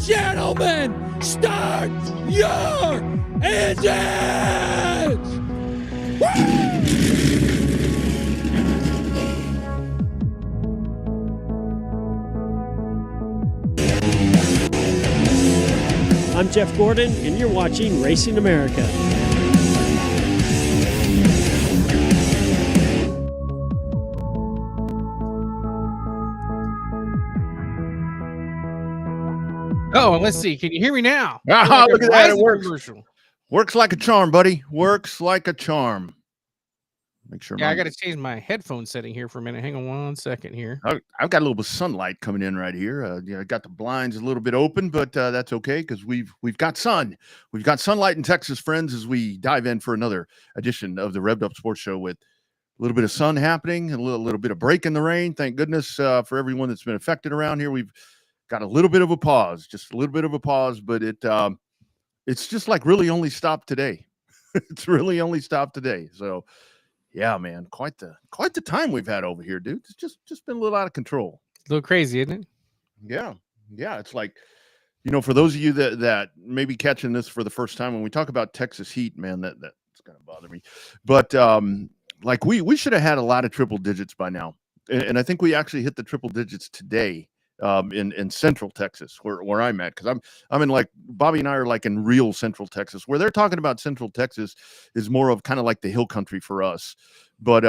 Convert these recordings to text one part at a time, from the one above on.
gentlemen, start your engines! I'm Jeff Gordon, and you're watching Racing America. Oh, let's see. Can you hear me now? Ah, look at that. It works. Commercial. Works like a charm, buddy. Works like a charm. Make sure. Yeah, I got to change my headphone setting here for a minute. Hang on 1 second here. I've got a little bit of sunlight coming in right here. I got the blinds a little bit open, but that's okay because we've got sun. We've got sunlight in Texas, friends, as we dive in for another edition of the Revved Up Sports Show with a little bit of sun happening, a little bit of break in the rain. Thank goodness for everyone that's been affected around here. We've got a little bit of a pause, just a little bit of a pause, but it's just like really only stopped today. It's really only stopped today. So, yeah, man, quite the time we've had over here, dude. It's just been a little out of control. A little crazy, isn't it? Yeah. It's like, for those of you that may be catching this for the first time, when we talk about Texas heat, man, that's going to bother me. But like we should have had a lot of triple digits by now, and I think we actually hit the triple digits today. In Central Texas, where I'm at, because I'm in, like, Bobby and I are like in real Central Texas. Where they're talking about Central Texas is more of kind of like the hill country for us. But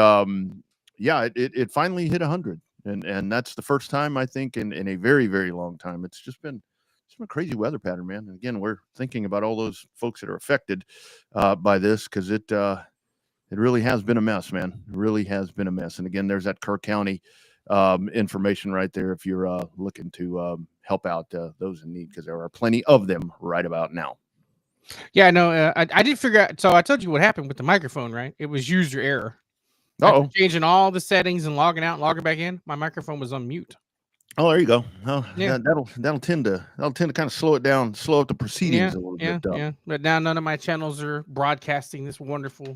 yeah, it finally hit 100, and that's the first time I think in a very, very long time. It's been a crazy weather pattern, man. And again, we're thinking about all those folks that are affected by this, because it really has been a mess, man. It really has been a mess. And again, there's that Kerr County information right there if you're looking to help out those in need, because there are plenty of them right about now. Yeah, no, I did figure out. So I told you what happened with the microphone, right? It was user error. Oh, changing all the settings and logging out and logging back in, my microphone was on mute. Oh, there you go. Oh, yeah. That'll tend to kind of slow it down, slow up the proceedings a little bit. Yeah. But now none of my channels are broadcasting this wonderful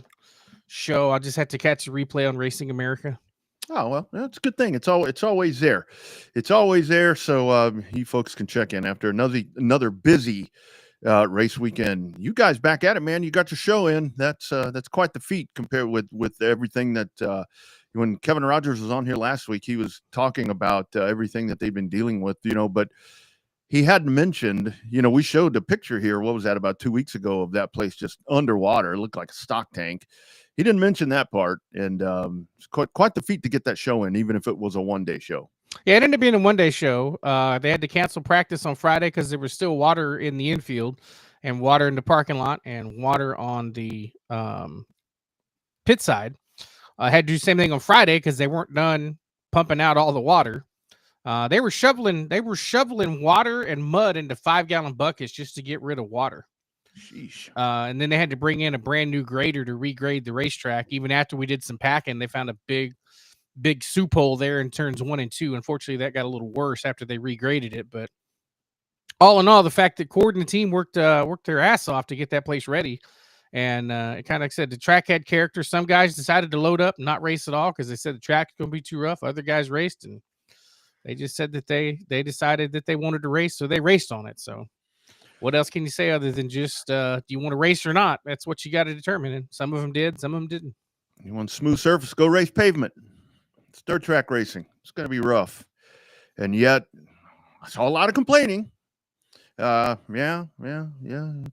show. I just had to catch a replay on Racing America. Oh, well, that's a good thing. It's always there. It's always there. So you folks can check in after another busy race weekend. You guys back at it, man. You got your show in. That's quite the feat compared with everything that when Kevin Rogers was on here last week, he was talking about everything that they've been dealing with, but he hadn't mentioned, we showed a picture here. What was that, about 2 weeks ago, of that place just underwater? It looked like a stock tank. He didn't mention that part, and it's quite the feat to get that show in, even if it was a one-day show. Yeah, it ended up being a one-day show. They had to cancel practice on Friday because there was still water in the infield and water in the parking lot and water on the pit side. Had to do the same thing on Friday because they weren't done pumping out all the water. They were shoveling water and mud into 5-gallon buckets just to get rid of water. Sheesh. And then they had to bring in a brand new grader to regrade the racetrack. Even after we did some packing, they found a big soup hole there in turns 1 and 2. Unfortunately, that got a little worse after they regraded it. But all in all, the fact that Cord and the team worked their ass off to get that place ready. And it kind of, like I said, the track had character. Some guys decided to load up and not race at all because they said the track's going to be too rough. Other guys raced, and they just said that they decided that they wanted to race, so they raced on it. So what else can you say other than just do you want to race or not? That's what you got to determine. And some of them did, some of them didn't. You want smooth surface, go race pavement. It's dirt track racing. It's going to be rough. And yet, I saw a lot of complaining. Yeah.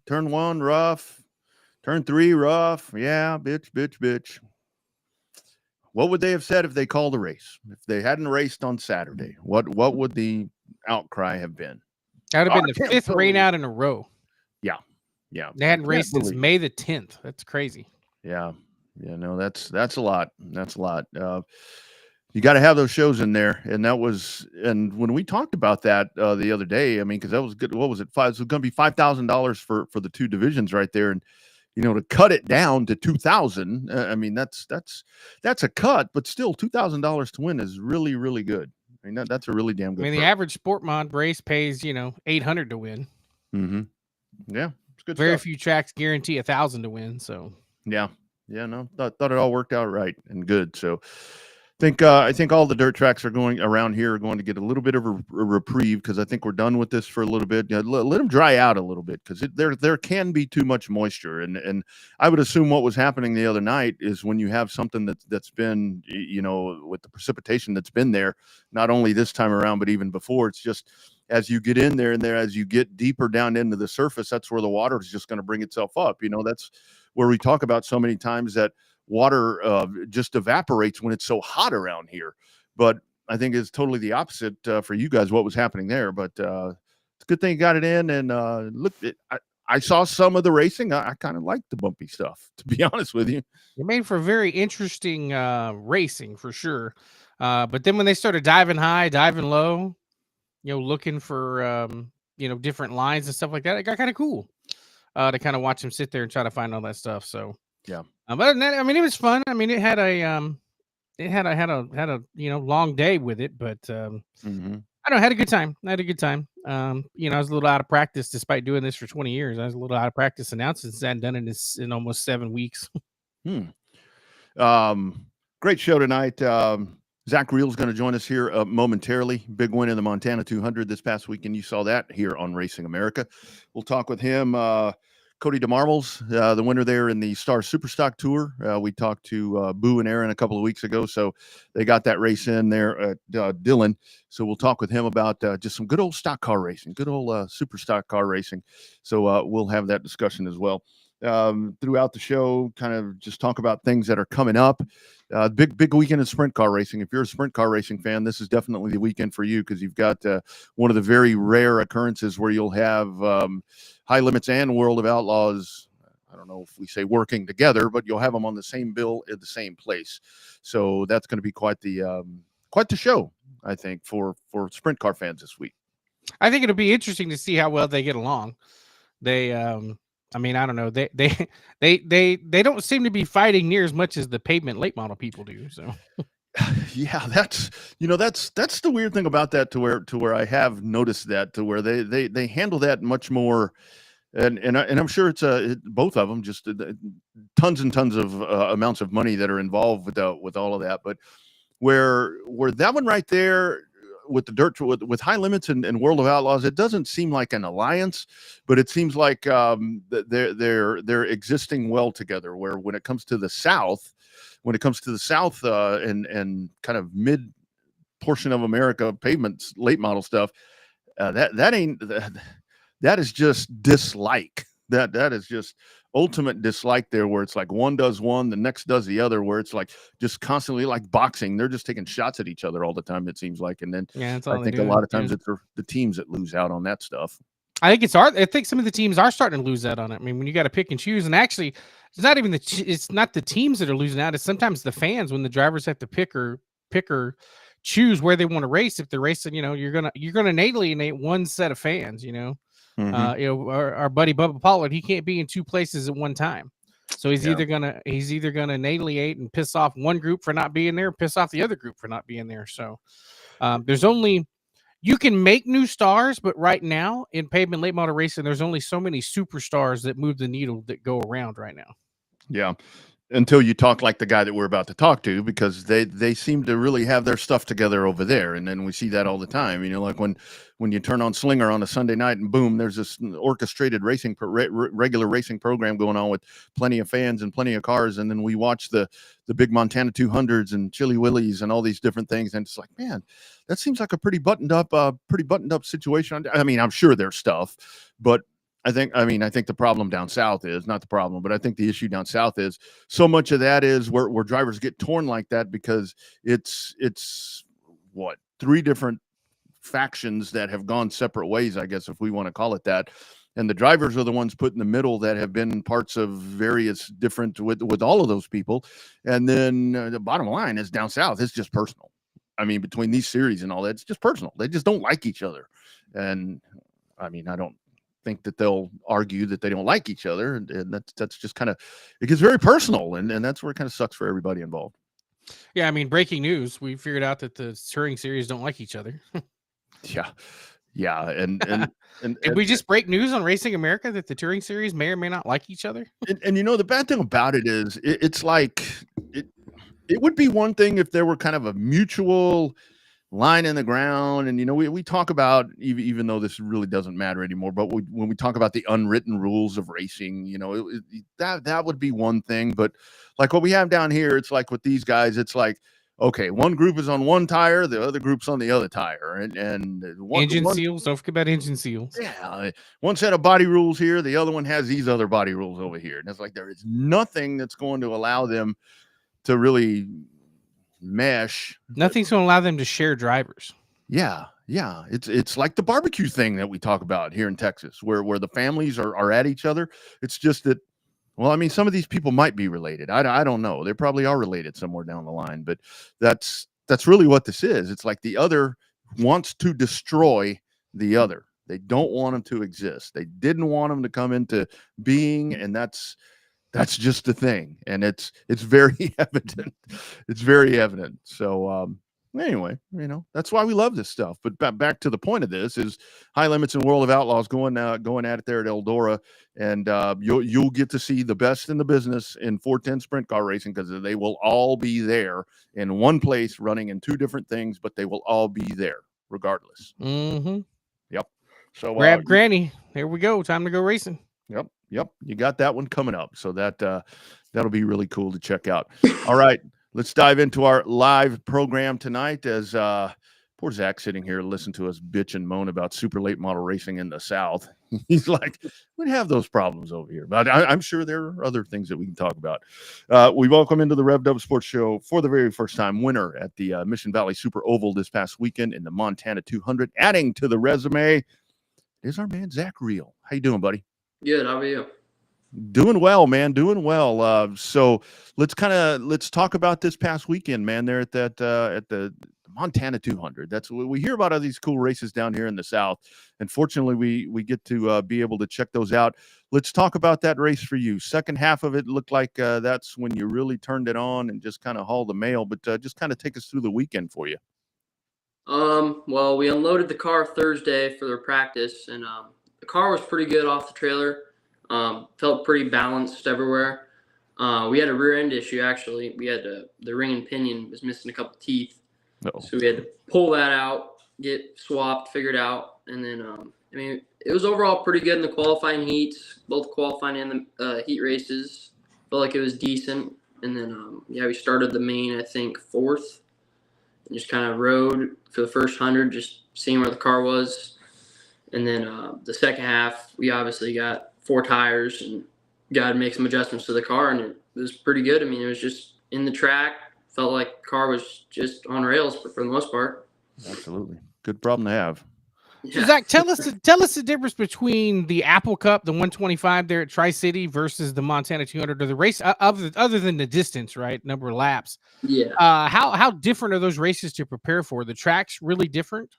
Turn 1, rough. Turn 3, rough. Yeah, bitch. What would they have said if they called a race? If they hadn't raced on Saturday, what would the outcry have been? That would have been the 5th rain out in a row. Yeah. They hadn't raced since May the 10th. That's crazy. Yeah. No, that's a lot. That's a lot. You got to have those shows in there. And when we talked about that the other day, I mean, because that was good. What was it? It was going to be $5,000 for the two divisions right there. And, to cut it down to $2,000. I mean, that's a cut, but still $2,000 to win is really, really good. I mean, that's a really damn good. I mean, the average sport mod race pays, $800 to win. Mm-hmm. Yeah, it's good. Very few tracks guarantee $1,000 to win. So yeah. No, thought it all worked out right and good. So I think all the dirt tracks are going around here are going to get a little bit of a reprieve because I think we're done with this for a little bit. Let them dry out a little bit because there can be too much moisture, and I would assume what was happening the other night is when you have something that's been with the precipitation that's been there, not only this time around but even before. It's just as you get in there and as you get deeper down into the surface, that's where the water is just going to bring itself up. That's where we talk about so many times that water just evaporates when it's so hot around here. But I think it's totally the opposite for you guys, what was happening there. But it's a good thing you got it in. And look, I saw some of the racing. I kind of liked the bumpy stuff, to be honest with you. It made for very interesting racing for sure. But then when they started diving high, diving low, looking for different lines and stuff like that, it got kind of cool to kind of watch them sit there and try to find all that stuff. So yeah. But other than that, I mean, it was fun. I mean, it had a long day with it, but I don't know, had a good time. I had a good time. I was a little out of practice despite doing this for 20 years. I was a little out of practice announcing since I hadn't done it in almost 7 weeks. Great show tonight. Zach Reel's going to join us here momentarily. Big win in the Montana 200 this past weekend. You saw that here on Racing America. We'll talk with him. Cody DeMarvels, the winner there in the Star Superstock Tour. We talked to Boo and Aaron a couple of weeks ago, so they got that race in there at Dillon. So we'll talk with him about just some good old stock car racing, good old super stock car racing. So we'll have that discussion as well. Throughout the show, kind of just talk about things that are coming up. Big weekend of sprint car racing. If you're a sprint car racing fan, this is definitely the weekend for you because you've got one of the very rare occurrences where you'll have High Limits and World of Outlaws. I don't know if we say working together, but you'll have them on the same bill at the same place. So that's going to be quite the show, I think, for sprint car fans this week. I think it'll be interesting to see how well they get along. They I mean, I don't know. They don't seem to be fighting near as much as the pavement late model people do. So, yeah, that's the weird thing about that. To where I have noticed that to where they handle that much more, and I'm sure it's both of them just tons and tons of amounts of money that are involved with all of that. But where that one right there. With the dirt with High Limits and World of Outlaws, it doesn't seem like an alliance, but it seems like they're existing well together. Where when it comes to the South, and kind of mid portion of America pavements late model stuff, that is just dislike. That is just ultimate dislike there, where it's like one does one, the next does the other, where it's like just constantly like boxing. They're just taking shots at each other all the time, it seems like. And then I think a lot of times it's the teams that lose out on that stuff. I think some of the teams are starting to lose out on it. I mean, when you got to pick and choose, and actually it's not even it's not the teams that are losing out. It's sometimes the fans when the drivers have to pick or choose where they want to race. If they're racing, you're gonna alienate one set of fans, our buddy Bubba Pollard, he can't be in two places at one time. So he's either gonna alienate and piss off one group for not being there, piss off the other group for not being there. So you can make new stars, but right now in pavement late model racing, there's only so many superstars that move the needle that go around right now. Yeah. Until you talk like the guy that we're about to talk to, because they seem to really have their stuff together over there. And then we see that all the time, like when you turn on Slinger on a Sunday night and boom, there's this orchestrated racing, regular racing program going on with plenty of fans and plenty of cars. And then we watch the big Montana 200s and Chili Willies and all these different things. And it's like, man, that seems like a pretty buttoned up situation. I mean, I'm sure there's stuff, but I think the problem down south is not the problem, but I think the issue down south is so much of that is where drivers get torn like that because it's what 3 different factions that have gone separate ways, I guess, if we want to call it that. And the drivers are the ones put in the middle that have been parts of various different with all of those people. And then the bottom line is down south, it's just personal. I mean, between these series and all that, it's just personal. They just don't like each other. And I mean, I don't think that they'll argue that they don't like each other, and that's just kind of, it gets very personal, and that's where it kind of sucks for everybody involved. Yeah, I mean, breaking news, we figured out that the touring series don't like each other. yeah, and did we just break news on Racing America that the touring series may or may not like each other? and the bad thing about it is it's like It would be one thing if there were kind of a mutual line in the ground. And, we talk about, even though this really doesn't matter anymore, but when we talk about the unwritten rules of racing, that would be one thing. But like what we have down here, it's like with these guys, it's like, okay, one group is on one tire, the other group's on the other tire. And engine seals. Don't forget about engine seals. Yeah. One set of body rules here, the other one has these other body rules over here. And it's like there is nothing that's going to allow them to really mesh. Nothing's going to allow them to share drivers. Yeah. It's like the barbecue thing that we talk about here in Texas, where the families are at each other. It's just that, well, I mean, some of these people might be related. I don't know. They probably are related somewhere down the line, but that's really what this is. It's like the other wants to destroy the other. They don't want them to exist. They didn't want them to come into being, and that's just the thing. And it's very evident. It's very evident. So anyway, that's why we love this stuff. But back to the point of this is High Limits and World of Outlaws going at it there at Eldora. And you'll get to see the best in the business in 410 sprint car racing, because they will all be there in one place running in two different things, but they will all be there regardless. Mm-hmm. Yep. So grab Granny. There we go. Time to go racing. Yep. You got that one coming up. So that'll be really cool to check out. All right. Let's dive into our live program tonight as poor Zach sitting here listen to us bitch and moan about super late model racing in the South. He's like, we have those problems over here. But I'm sure there are other things that we can talk about. We welcome into the Revved Sports Show for the very first time winner at the Mission Valley Super Oval this past weekend in the Montana 200. Adding to the resume is our man, Zach Reel. How you doing, buddy? Good. How are you? Doing well, man. Doing well. So let's talk about this past weekend, man. There at the Montana 200. That's what we hear about, all these cool races down here in the South. And fortunately, we get to be able to check those out. Let's talk about that race for you. Second half of it looked like that's when you really turned it on and just kind of hauled the mail. But just kind of take us through the weekend for you. Well, we unloaded the car Thursday for their practice, and the car was pretty good off the trailer. Felt pretty balanced everywhere. We had a rear end issue, actually. We had the ring and pinion was missing a couple teeth. Uh-oh. So we had to pull that out, get swapped, figured out. And then, it was overall pretty good in the qualifying heats, both qualifying and the heat races. Felt like it was decent. And then, we started the main, I think, fourth. And just kind of rode for the first 100, just seeing where the car was. And then the second half, we obviously got 4 tires and got to make some adjustments to the car, and it was pretty good. I mean, it was just in the track. Felt like the car was just on rails for the most part. Absolutely. Good problem to have. Yeah. So Zach, tell us the difference between the Apple Cup, the 125 there at Tri-City versus the Montana 200, or the race other than the distance, right? Number of laps. Yeah. How different are those races to prepare for? The track's really different?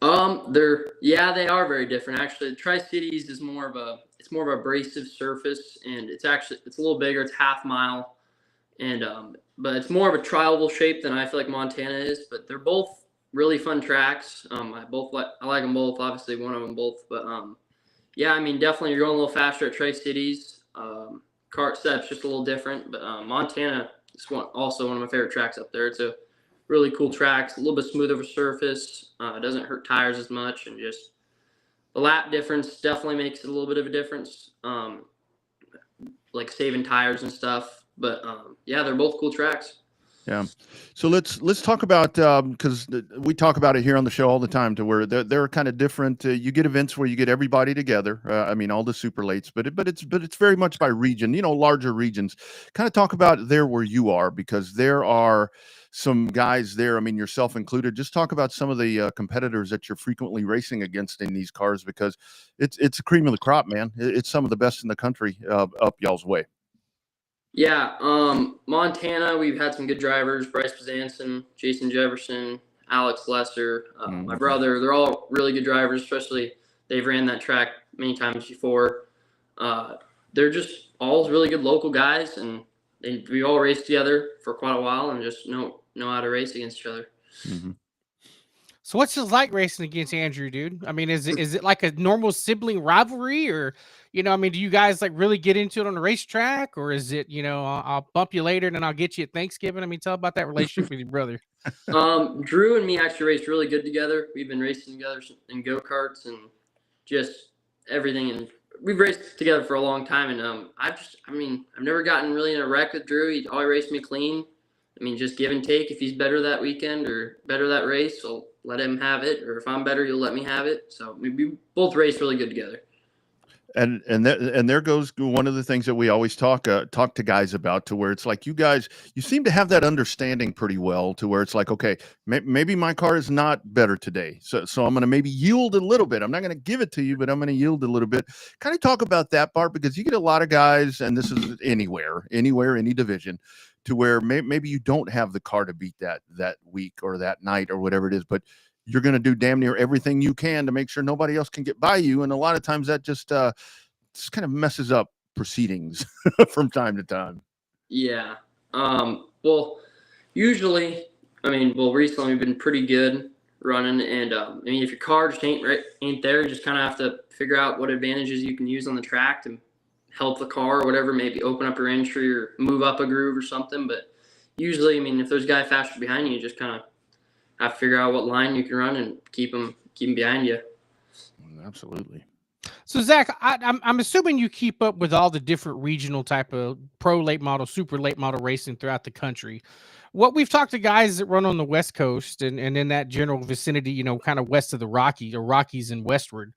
They are very different. Actually, the Tri-Cities is more of a abrasive surface, and it's a little bigger. It's half mile, and but it's more of a trial shape than I feel like Montana is. But they're both really fun tracks. I like them both. Obviously, one of them both. But definitely you're going a little faster at Tri-Cities. Kart setup's just a little different, but Montana is also one of my favorite tracks up there. It's a really cool tracks, a little bit smoother of a surface. It doesn't hurt tires as much, and just the lap difference definitely makes it a little bit of a difference, like saving tires and stuff. But they're both cool tracks. Yeah. So let's talk about, because we talk about it here on the show all the time, to where they're kind of different. You get events where you get everybody together. All the super lates, but it's very much by region. Larger regions. Kind of talk about there where you are, because there are some guys there. Yourself included. Just talk about some of the competitors that you're frequently racing against in these cars, because it's a cream of the crop, man. It's some of the best in the country up y'all's way. Yeah, Montana, we've had some good drivers: Bryce Bezanson, Jason Jefferson, Alex Lesser, my brother. They're all really good drivers, especially they've ran that track many times before. They're just all really good local guys, and we all raced together for quite a while and just know how to race against each other. Mm-hmm. So what's it like racing against Andrew, dude? I mean, is it like a normal sibling rivalry, or I mean, do you guys like really get into it on the racetrack, or is it I'll bump you later and then I'll get you at Thanksgiving? I mean, tell about that relationship with your brother. Drew and me actually raced really good together. We've been racing together in go-karts and just everything, and we've raced together for a long time. And I've never gotten really in a wreck with Drew. He always raced me clean. I mean, just give and take. If he's better that weekend or better that race, I'll let him have it. Or if I'm better, he'll let me have it. So we both race really good together. And there goes one of the things that we always talk to guys about, to where it's like, you guys, you seem to have that understanding pretty well, to where it's like, okay, maybe my car is not better today, so I'm going to maybe yield a little bit. I'm not going to give it to you, but I'm going to yield a little bit. Kind of talk about that part, because you get a lot of guys, and this is anywhere, any division, to where maybe you don't have the car to beat that week or that night or whatever it is, but you're going to do damn near everything you can to make sure nobody else can get by you. And a lot of times that just kind of messes up proceedings from time to time. Yeah. Well, usually, recently we've been pretty good running, and if your car just ain't there, you just kind of have to figure out what advantages you can use on the track to help the car or whatever. Maybe open up your entry or move up a groove or something. But usually, if there's a guy faster behind you, you just kind of have to figure out what line you can run and keep them behind you. Absolutely. So Zach, I'm assuming you keep up with all the different regional type of pro late model, super late model racing throughout the country. What we've talked to guys that run on the West Coast and in that general vicinity, kind of west of the Rockies and westward,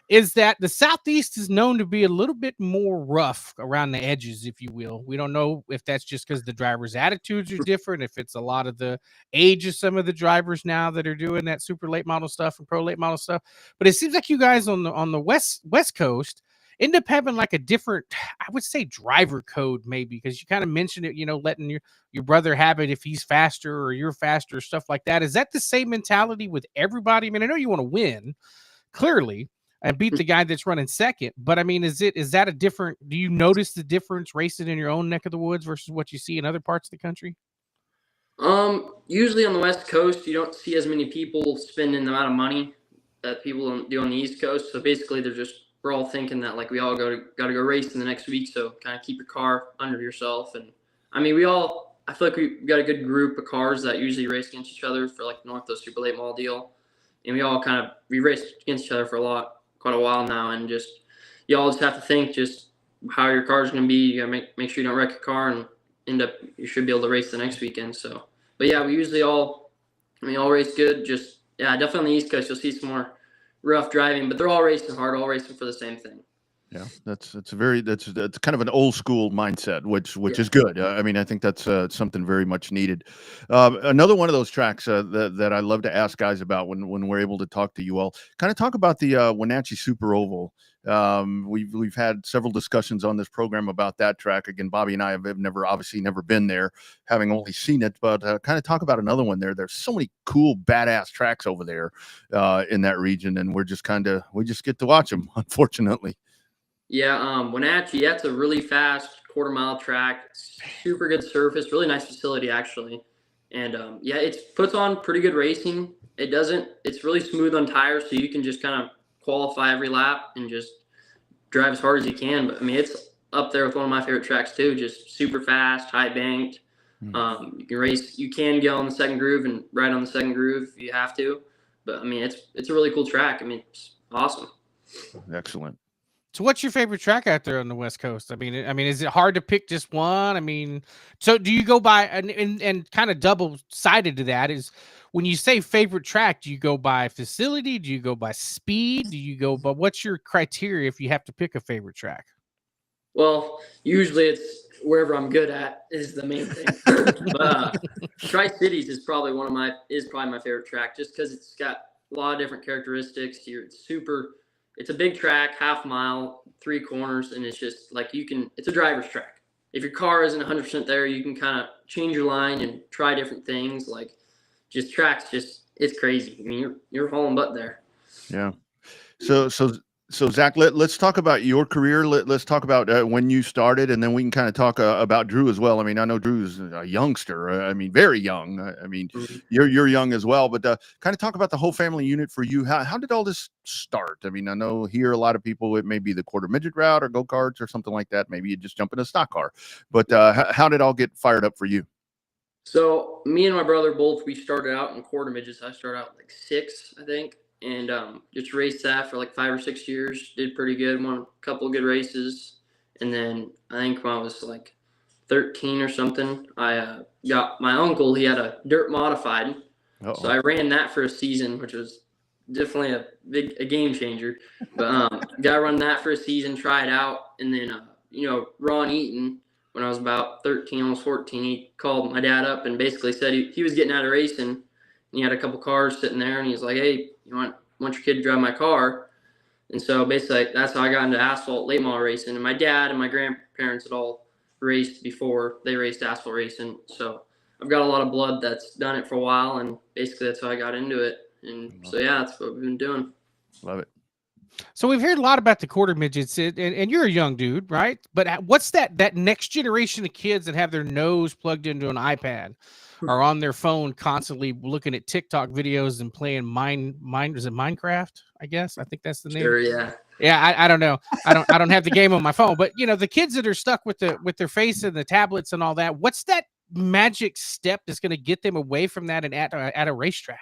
is that the Southeast is known to be a little bit more rough around the edges, if you will. We don't know if that's just because the drivers' attitudes are different, if it's a lot of the age of some of the drivers now that are doing that super late model stuff and pro late model stuff. But it seems like you guys on the West Coast end up having like a different, I would say, driver code, maybe, because you kind of mentioned it, letting your brother have it if he's faster or you're faster, stuff like that. Is that the same mentality with everybody? I mean, I know you want to win, clearly, and beat the guy that's running second. But I mean, is that a different, do you notice the difference racing in your own neck of the woods versus what you see in other parts of the country? Usually on the West Coast, you don't see as many people spending the amount of money that people do on the East Coast. So basically we're all thinking that like we all got to go race in the next week. So kind of keep your car under yourself. And I feel like we've got a good group of cars that usually race against each other for like the Northwest Super Late Model deal. And we race against each other for quite a while now, and just you all just have to think just how your car's going to be. You got to make sure you don't wreck your car, and you should be able to race the next weekend. So, but yeah, we usually all race good. Just definitely on the East Coast, you'll see some more rough driving, but they're all racing hard, all racing for the same thing. Yeah, that's kind of an old school mindset, which is good. I think that's something very much needed. Another one of those tracks that I love to ask guys about when we're able to talk to you all, kind of talk about the Wenatchee Super Oval. We've had several discussions on this program about that track. Again, Bobby and I have obviously never been there, having only seen it, but kind of talk about another one there. There's so many cool, badass tracks over there in that region, and we just get to watch them, unfortunately. Yeah, Wenatchee, that's a really fast quarter-mile track, super good surface, really nice facility actually, and it puts on pretty good racing. It's really smooth on tires, so you can just kind of qualify every lap and just drive as hard as you can. But it's up there with one of my favorite tracks too, just super fast, high banked. You can race, you can get on the second groove and ride on the second groove if you have to. But it's a really cool track. It's awesome. Excellent. So what's your favorite track out there on the West Coast? I mean, is it hard to pick just one? So do you go by and kind of double-sided to that is when you say favorite track, do you go by facility? Do you go by speed? Do you go by what's your criteria if you have to pick a favorite track? Well, usually it's wherever I'm good at is the main thing. But Tri-Cities is probably my favorite track just because it's got a lot of different characteristics here. It's a big track, half mile, 3 corners, and it's just like it's a driver's track. If your car isn't 100% there, you can kind of change your line and try different things. Like it's crazy. You're hauling butt there. Yeah. So So Zach, let's talk about your career. Let's talk about when you started, and then we can kind of talk about Drew as well. I mean, I know Drew's a youngster. I mean, very young. I mean, Mhm. you're young as well. But kind of talk about the whole family unit for you. How did all this start? I mean, I know here a lot of people, it may be the quarter midget route or go karts or something like that. Maybe you just jump in a stock car. But how did it all get fired up for you? So me and my brother both, we started out in quarter midgets. I started out like 6, I think, and just raced that for like 5 or 6 years. Did pretty good, won a couple of good races, and then I think when I was like 13 or something, I got my uncle. He had a dirt modified, so Uh-oh. I ran that for a season, which was definitely a game changer. But got to run that for a season, try it out, and then Ron Eaton, when I was about 13, almost 14, he called my dad up and basically said he was getting out of racing. And he had a couple cars sitting there, and he was like, "Hey, you want your kid to drive my car?" And so basically, that's how I got into asphalt late model racing. And my dad and my grandparents had all raced before they raced asphalt racing. So I've got a lot of blood that's done it for a while, and basically that's how I got into it. And so yeah, that's what we've been doing. Love it. So we've heard a lot about the quarter midgets, and you're a young dude, right? But what's that next generation of kids that have their nose plugged into an iPad or on their phone, constantly looking at TikTok videos and playing is it Minecraft? I think that's the name. Sure, yeah. Yeah, I don't know. I don't have the game on my phone, but the kids that are stuck with their face and the tablets and all that. What's that magic step that's going to get them away from that and at a racetrack?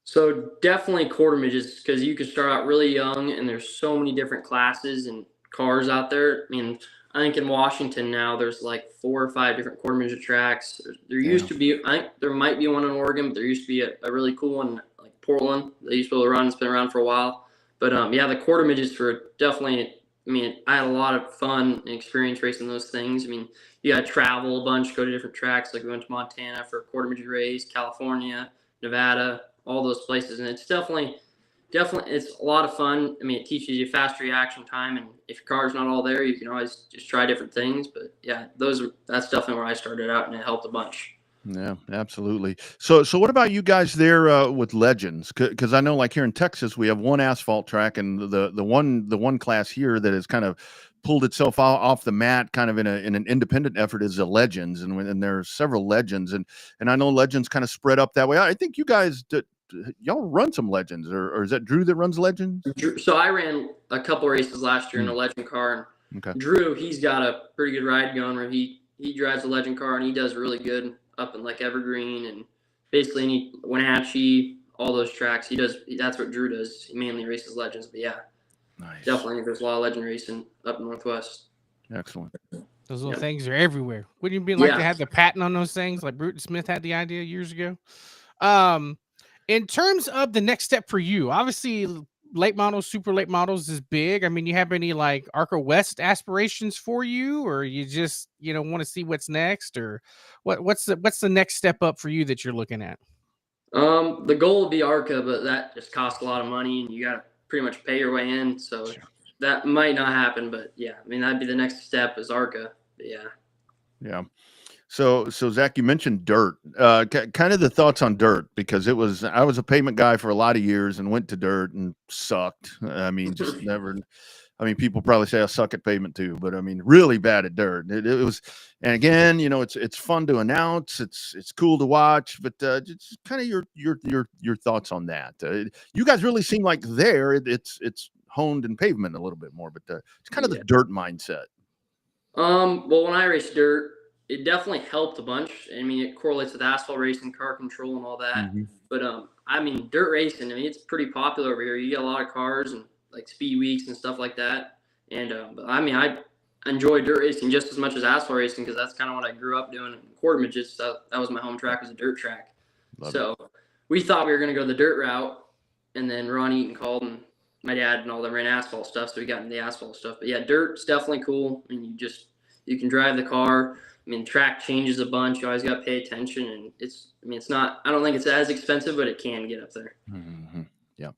So definitely quarter midgets, because you can start out really young, and there's so many different classes and cars out there. I mean, I think in Washington now there's like 4 or 5 different quarter midget tracks. There used to be, I think there might be one in Oregon, but there used to be a really cool one like Portland. They used to be able to run. It's been around for a while. But yeah, the quarter midgets were definitely. I mean, I had a lot of fun and experience racing those things. I mean, you got to travel a bunch, go to different tracks. Like we went to Montana for a quarter midget race, California, Nevada, all those places, and it's definitely it's a lot of fun. I mean, it teaches you fast reaction time, and if your car's not all there, you can always just try different things. But yeah, that's definitely where I started out, and it helped a bunch. Yeah, absolutely. So what about you guys there with Legends? Because I know, like here in Texas, we have one asphalt track, and the one class here that has kind of pulled itself off the mat, kind of in an independent effort, is the Legends, and there are several Legends, and I know Legends kind of spread up that way. I think you guys y'all run some Legends, or is that Drew that runs Legends? So I ran a couple races last year in a Legend car, and Okay. Drew, he's got a pretty good ride going where he drives a Legend car, and he does really good up in like Evergreen and basically any Wenatchee, all those tracks. That's what Drew does. He mainly races Legends, but yeah, Nice. definitely there's a lot of Legend racing up Northwest. Excellent. Those little things are everywhere. Wouldn't you like to have the patent on those things like Bruton Smith had the idea years ago? In terms of the next step for you, obviously late models, super late models is big. I mean, you have any like ARCA West aspirations for you, or you just want to see what's next, or what's the next step up for you that you're looking at? The goal would be ARCA, but that just costs a lot of money, and you got to pretty much pay your way in. So that might not happen. But yeah, I mean that'd be the next step is ARCA. But yeah. Yeah. So Zach, you mentioned dirt. Kind of the thoughts on dirt, because I was a pavement guy for a lot of years and went to dirt and sucked. I mean, just never. I mean, people probably say I suck at pavement too, but I mean, really bad at dirt. It was, and again, it's fun to announce. It's cool to watch, but just kind of your thoughts on that. You guys really seem like it's honed in pavement a little bit more, but it's kind of the dirt mindset. Well, when I raced dirt, it definitely helped a bunch. I mean, it correlates with asphalt racing, car control, and all that. Mm-hmm. But I mean, dirt racing. I mean, it's pretty popular over here. You get a lot of cars and like speed weeks and stuff like that. And but I mean, I enjoy dirt racing just as much as asphalt racing because that's kind of what I grew up doing. Quarter midgets. So that was my home track, was a dirt track. So we thought we were going to go the dirt route, and then Ron Eaton called, and my dad and all them ran asphalt stuff, so we got into the asphalt stuff. But yeah, dirt's definitely cool, and you can drive the car. I mean, track changes a bunch. You always got to pay attention, and it's not. I don't think it's as expensive, but it can get up there. Mm-hmm. Yeah.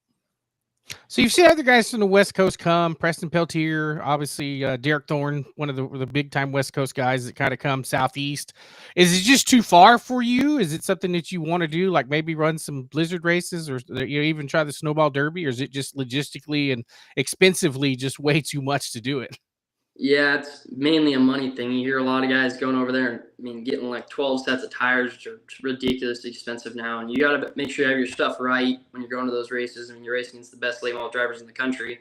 So you've seen other guys from the West Coast come, Preston Peltier, obviously Derek Thorne, one of the big time West Coast guys that kind of come southeast. Is it just too far for you? Is it something that you want to do, like maybe run some blizzard races, or even try the snowball derby, or is it just logistically and expensively just way too much to do it? Yeah, it's mainly a money thing. You hear a lot of guys going over there and getting like 12 sets of tires, which are ridiculously expensive now. And you got to make sure you have your stuff right when you're going to those races. You're racing against the best late model drivers in the country.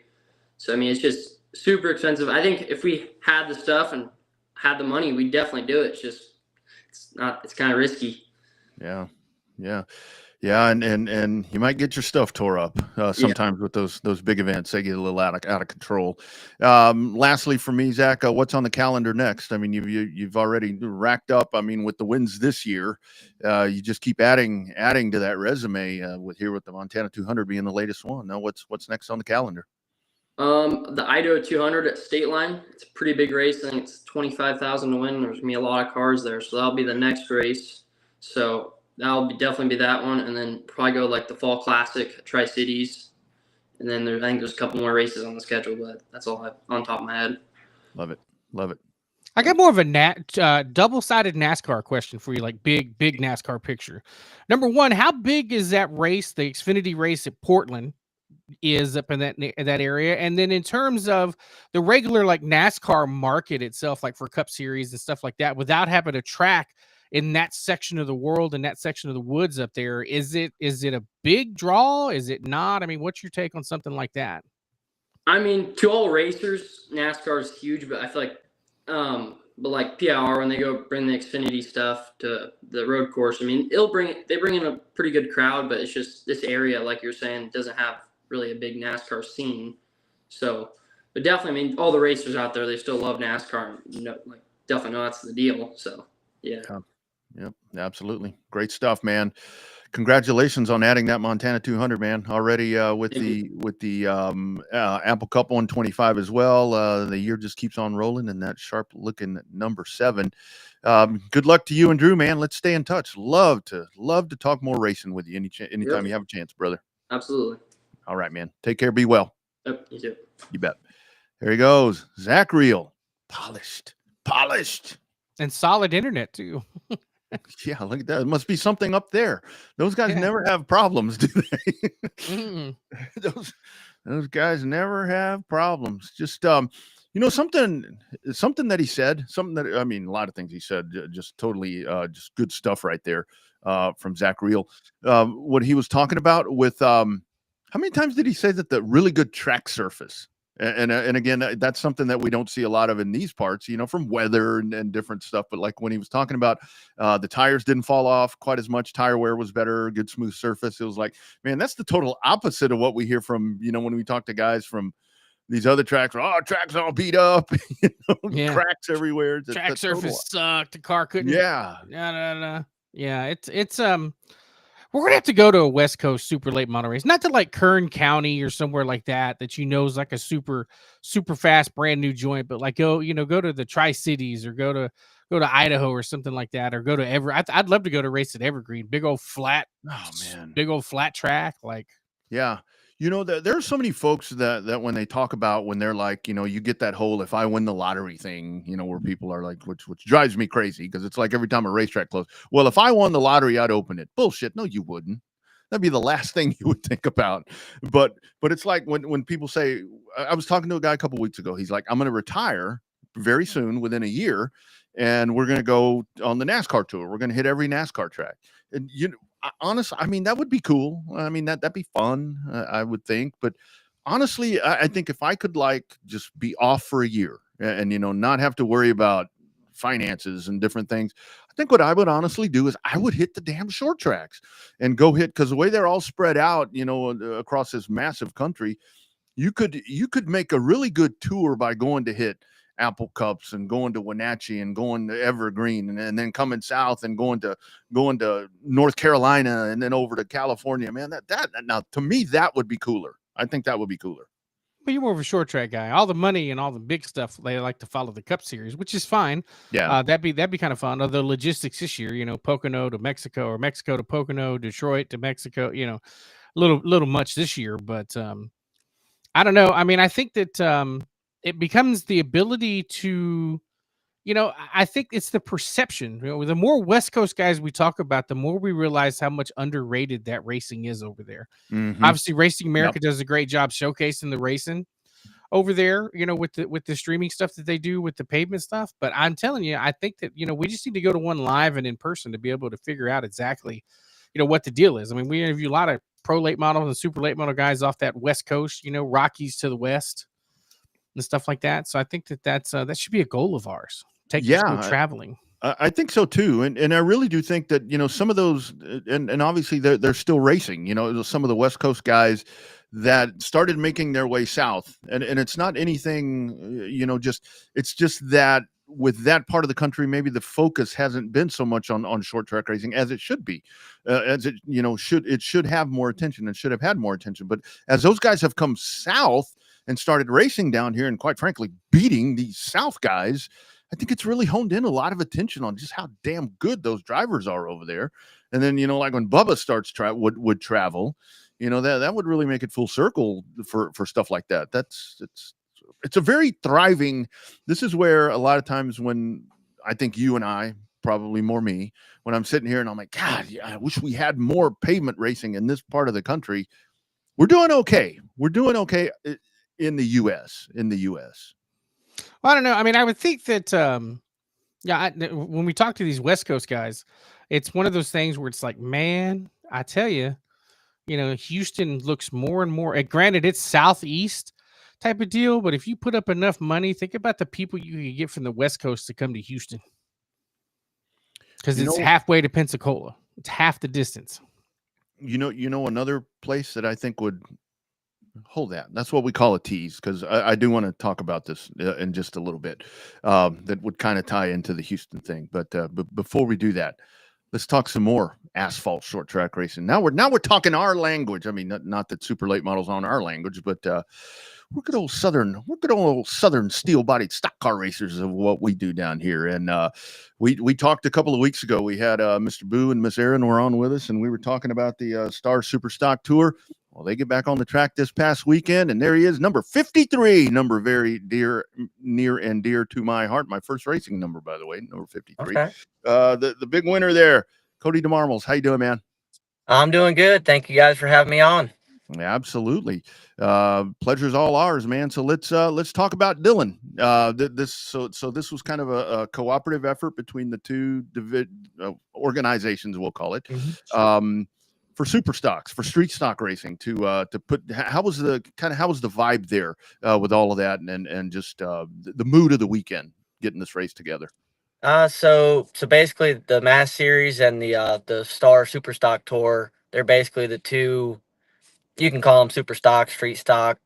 So it's just super expensive. I think if we had the stuff and had the money, we'd definitely do it. It's kind of risky. Yeah. And you might get your stuff tore up sometimes with those big events. They get a little out of control. Lastly, for me, Zach, what's on the calendar next? I mean, you've already racked up. I mean, with the wins this year, you just keep adding to that resume. With the Montana 200 being the latest one. Now, what's next on the calendar? The Idaho 200 at State Line. It's a pretty big race. I think it's 25,000 to win. There's gonna be a lot of cars there, so that'll be the next race. So that'll definitely be that one, and then probably go like the Fall Classic, Tri-Cities, and then I think there's a couple more races on the schedule, but that's all on top of my head. Love it. I got more of a double-sided NASCAR question for you, like big NASCAR picture. Number one, how big is that race, the Xfinity race at Portland, is up in that area? And then in terms of the regular like NASCAR market itself, like for Cup Series and stuff like that, without having a track in that section of the world and that section of the woods up there, is it a big draw? Is it not? I mean, what's your take on something like that? To all racers, NASCAR is huge, but I feel like but like PIR, when they go bring the Xfinity stuff to the road course, they bring in a pretty good crowd, but it's just this area, like you're saying, doesn't have really a big NASCAR scene. So, but definitely, all the racers out there, they still love NASCAR. And, definitely know that's the deal. So, yeah. Yep, absolutely. Great stuff, man. Congratulations on adding that Montana 200, man. Already with the Apple Cup 125 as well. The year just keeps on rolling, and that sharp looking number 7. Good luck to you and Drew, man. Let's stay in touch. Love to talk more racing with you anytime you have a chance, brother. Absolutely. All right, man. Take care. Be well. Yep, you too. You bet. There he goes. Zach Reel. Polished. And solid internet too. Yeah, look at that. It must be something up there. Those guys never have problems, do they? Those guys never have problems. Just something that he said, a lot of things he said, just totally just good stuff right there from Zach Reel. What he was talking about with how many times did he say that the really good track surface? And again, that's something that we don't see a lot of in these parts, from weather and different stuff. But like when he was talking about the tires didn't fall off quite as much, tire wear was better, good smooth surface. It was like, man, that's the total opposite of what we hear from, when we talk to guys from these other tracks. Oh, track's all beat up, cracks everywhere. Track surface sucked. The car couldn't. Yeah. Yeah, it's we're gonna have to go to a West Coast super late model race, not to like Kern County or somewhere like that is like a super fast brand new joint, but like go to the Tri-Cities or go to Idaho or something like that, or go to I'd love to go to race at Evergreen, big old flat track, like. Yeah. There are so many folks that when they talk about when they're like, you get that whole if I win the lottery thing, where people are like, which drives me crazy because it's like every time a racetrack closes, well, if I won the lottery, I'd open it. Bullshit. No, you wouldn't. That'd be the last thing you would think about. But it's like when people say, I was talking to a guy a couple weeks ago. He's like, I'm going to retire very soon, within a year, and we're going to go on the NASCAR tour. We're going to hit every NASCAR track. And honestly, that would be cool. That'd be fun, I would think. But honestly, I think if I could just be off for a year and not have to worry about finances and different things, I think what I would honestly do is I would hit the damn short tracks and go hit, because the way they're all spread out, across this massive country, you could make a really good tour by going to hit Apple Cups and going to Wenatchee and going to Evergreen and then coming south and going to North Carolina and then over to California. Man, that now to me that would be cooler. I think that would be cooler. But you're more of a short track guy. All the money and all the big stuff, they like to follow the Cup Series, which is fine. Yeah, that'd be kind of fun. Although logistics this year, Pocono to Mexico or Mexico to Pocono, Detroit to Mexico, a little much this year, but I don't know. I mean, I think that it becomes the ability to, I think it's the perception. The more West Coast guys we talk about, the more we realize how much underrated that racing is over there. Mm-hmm. Obviously, Racing America does a great job showcasing the racing over there, with the streaming stuff that they do with the pavement stuff. But I'm telling you, I think that, we just need to go to one live and in person to be able to figure out exactly, what the deal is. I mean, we interview a lot of pro late models and super late model guys off that West Coast, Rockies to the West and stuff like that. So I think that that should be a goal of ours. Take this traveling. I think so too, and I really do think that some of those, and obviously they're still racing. Some of the West Coast guys that started making their way south, and it's not anything, it's just that with that part of the country, maybe the focus hasn't been so much on short track racing as it should be, as it should have more attention and should have had more attention. But as those guys have come south and started racing down here, and quite frankly beating these South guys, I think it's really honed in a lot of attention on just how damn good those drivers are over there. And then, like when Bubba starts would travel, that would really make it full circle for stuff like that. It's a very thriving. This is where a lot of times when I think you and I, probably more me, when I'm sitting here and I'm like, God, yeah, I wish we had more pavement racing in this part of the country. We're doing okay. We're doing okay in the U.S. I don't know. I mean, I would think that, when we talk to these West Coast guys, it's one of those things where it's like, man, I tell you, Houston looks more and more. Granted, it's southeast type of deal, but if you put up enough money, think about the people you could get from the West Coast to come to Houston, because it's halfway to Pensacola. It's half the distance. Another place that I think would hold that. That's what we call a tease, because I do want to talk about this in just a little bit. That would kind of tie into the Houston thing. But before we do that, let's talk some more asphalt short track racing. Now we're talking our language. I mean, not that super late models on our language, but we're good old southern steel bodied stock car racers of what we do down here. And we talked a couple of weeks ago. We had Mr. Boo and Miss Erin were on with us, and we were talking about the Star Super Stock Tour. Well, they get back on the track this past weekend, and there he is, number 53, number very near and dear to my heart. My first racing number, by the way, number 53. Okay. The big winner there, Cody DeMarmels. How you doing, man? I'm doing good. Thank you guys for having me on. Absolutely. Pleasure's all ours, man. So let's talk about Dylan. This was kind of a cooperative effort between the two organizations, we'll call it. Mm-hmm. For super stocks, for street stock racing, to put, how was the vibe there with all of that, and just the mood of the weekend getting this race together? So basically the Mass Series and the Star Super Stock Tour, they're basically the two, you can call them super stock, street stock,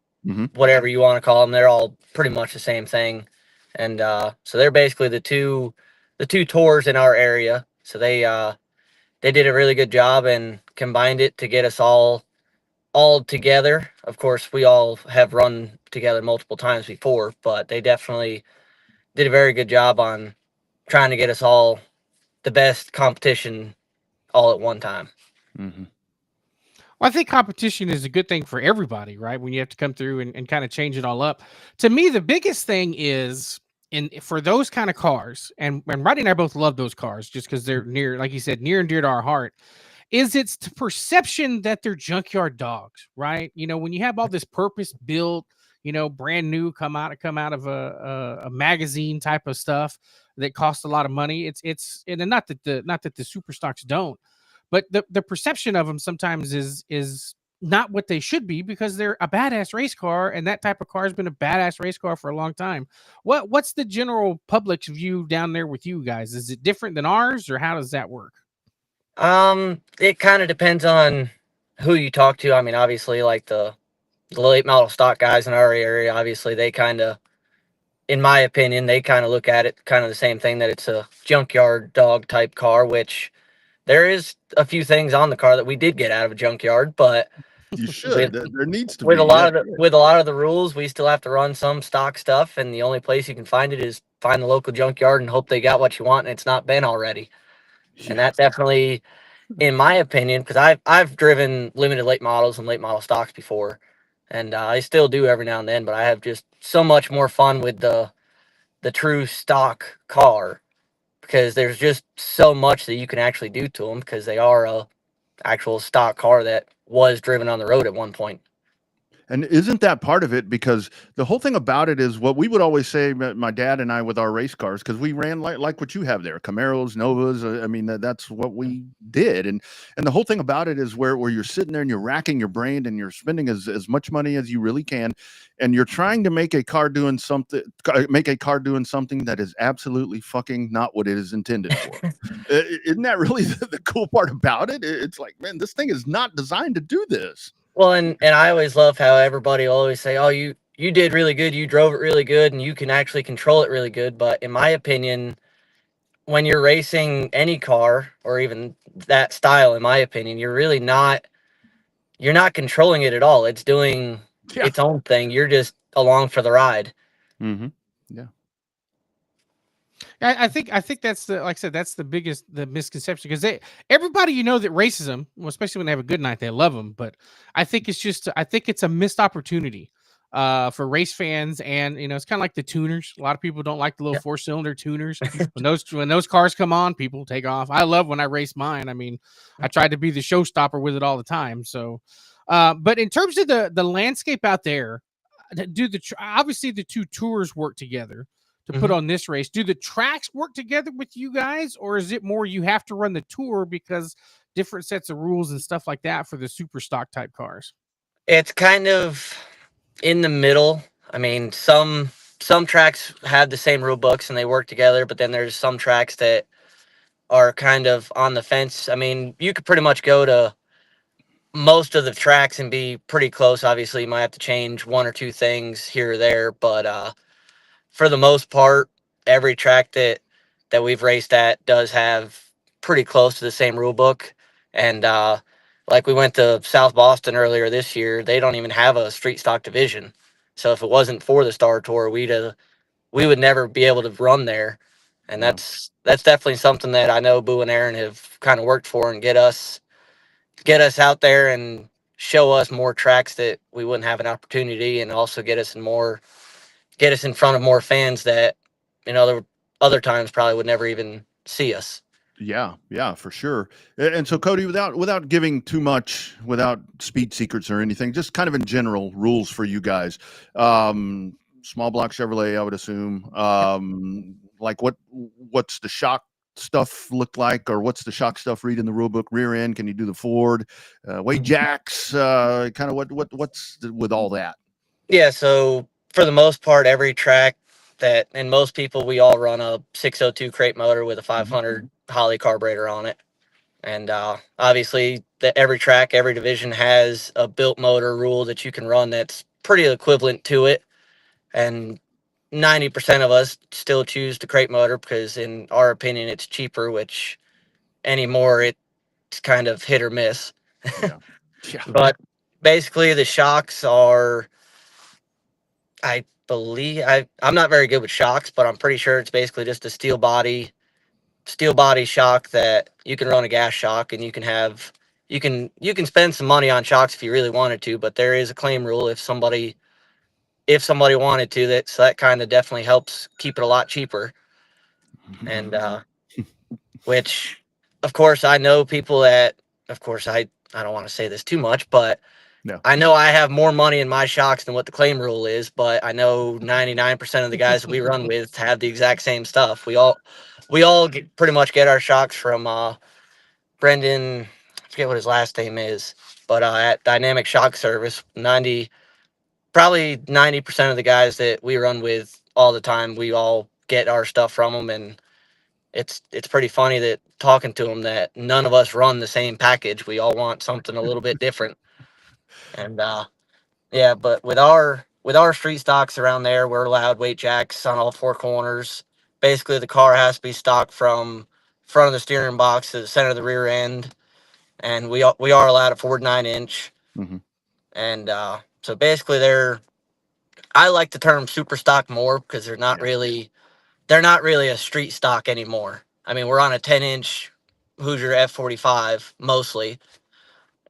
whatever you want to call them. They're all pretty much the same thing. And so they're basically the two tours in our area. So they did a really good job and combined it to get us all together. Of course, we all have run together multiple times before, but they definitely did a very good job on trying to get us all the best competition all at one time. Mm-hmm. Well, I think competition is a good thing for everybody, right? When you have to come through and kind of change it all up. To me, the biggest thing is, for those kind of cars, and Rodney and I both love those cars just because they're near, like you said, near and dear to our heart, is it's the perception that they're junkyard dogs, right? When you have all this purpose-built, brand new, come out of a magazine type of stuff that costs a lot of money. It's and not that the super stocks don't, but the perception of them sometimes is not what they should be, because they're a badass race car, and that type of car has been a badass race car for a long time. What's the general public's view down there with you guys? Is it different than ours, or how does that work? It kind of depends on who you talk to. I mean, obviously, like the late model stock guys in our area, obviously they kind of, in my opinion, they kind of look at it kind of the same thing, that it's a junkyard dog type car, which there is a few things on the car that we did get out of a junkyard, but you should. There needs to with be a lot of the rules, we still have to run some stock stuff, and the only place you can find it is find the local junkyard and hope they got what you want and it's not been already. Yeah. And that definitely, in my opinion, because I've driven limited late models and late model stocks before, and I still do every now and then. But I have just so much more fun with the true stock car, because there's just so much that you can actually do to them, because they are a actual stock car that was driven on the road at one point. And isn't that part of it? Because the whole thing about it is what we would always say, my dad and I, with our race cars, because we ran like what you have there, Camaros, Novas. I mean, that's what we did. And the whole thing about it is where you're sitting there and you're racking your brain and you're spending as much money as you really can, and you're trying to make a car doing something that is absolutely fucking not what it is intended for. Isn't that really the cool part about it? It's like, man, this thing is not designed to do this. Well, and I always love how everybody always say, "Oh, you did really good. You drove it really good, and you can actually control it really good." But in my opinion, when you're racing any car or even that style, in my opinion, you're not controlling it at all. It's doing its own thing. You're just along for the ride. Mm-hmm. Yeah. I think that's the, like I said, that's the misconception, because everybody that races them, well, especially when they have a good night, they love them. But I think it's a missed opportunity for race fans, and it's kind of like the tuners. A lot of people don't like the little 4-cylinder tuners. when those cars come on, people take off. I love when I race mine. I mean, I tried to be the showstopper with it all the time. So, but in terms of the landscape out there, obviously the two tours work together to put on this race. Do the tracks work together with you guys, or is it more you have to run the tour because different sets of rules and stuff like that for the super stock type cars? It's kind of in the middle. I mean, some tracks have the same rule books and they work together, but then there's some tracks that are kind of on the fence. I mean, you could pretty much go to most of the tracks and be pretty close. Obviously, you might have to change one or two things here or there, but for the most part, every track that we've raced at does have pretty close to the same rule book. And like we went to South Boston earlier this year, they don't even have a street stock division. So if it wasn't for the Star Tour, we would never be able to run there. And that's definitely something that I know Boo and Aaron have kind of worked for, and get us out there and show us more tracks that we wouldn't have an opportunity, and also get us in front of more fans that other times probably would never even see us. Yeah, for sure. And so, Cody, without giving too much, without speed secrets or anything, just kind of in general rules for you guys. Small block Chevrolet, I would assume. Like what's the shock stuff look like, or what's the shock stuff read in the rule book? Rear end, can you do the Ford? Weight jacks, kind of what's with all that? Yeah, so for the most part, every track and most people, we all run a 602 crate motor with a 500 Holley carburetor on it. And obviously, every track, every division has a built motor rule that you can run that's pretty equivalent to it. And 90% of us still choose the crate motor because, in our opinion, it's cheaper, which anymore it's kind of hit or miss. Yeah. But basically, the shocks are, I believe, I'm not very good with shocks, but I'm pretty sure it's basically just a steel body shock that you can run a gas shock, and you can spend some money on shocks if you really wanted to, but there is a claim rule if somebody wanted to, so that kind of definitely helps keep it a lot cheaper. And which, of course, I know people that, of course, I don't want to say this too much, but no. I know I have more money in my shocks than what the claim rule is, but I know 99% of the guys that we run with have the exact same stuff. We all pretty much get our shocks from Brendan, I forget what his last name is, but at Dynamic Shock Service. Probably 90% of the guys that we run with all the time, we all get our stuff from them, and it's pretty funny that talking to them that none of us run the same package. We all want something a little bit different. And yeah, but with our street stocks around there, we're allowed weight jacks on all four corners. Basically, the car has to be stocked from front of the steering box to the center of the rear end, and we are allowed a Ford 9-inch. And so basically, I like the term super stock more because they're not really a street stock anymore. I mean, we're on a 10-inch Hoosier F45 mostly,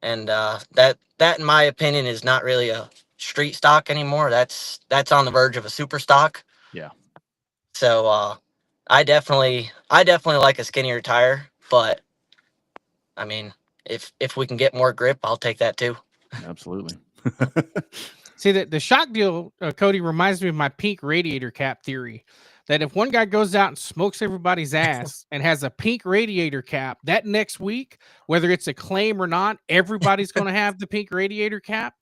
and that in my opinion is not really a street stock anymore. That's on the verge of a super stock. Yeah. So I definitely like a skinnier tire, but I mean, if we can get more grip, I'll take that too. Absolutely. See, the shock deal, Cody, reminds me of my pink radiator cap theory. That if one guy goes out and smokes everybody's ass and has a pink radiator cap, that next week, whether it's a claim or not, everybody's going to have the pink radiator cap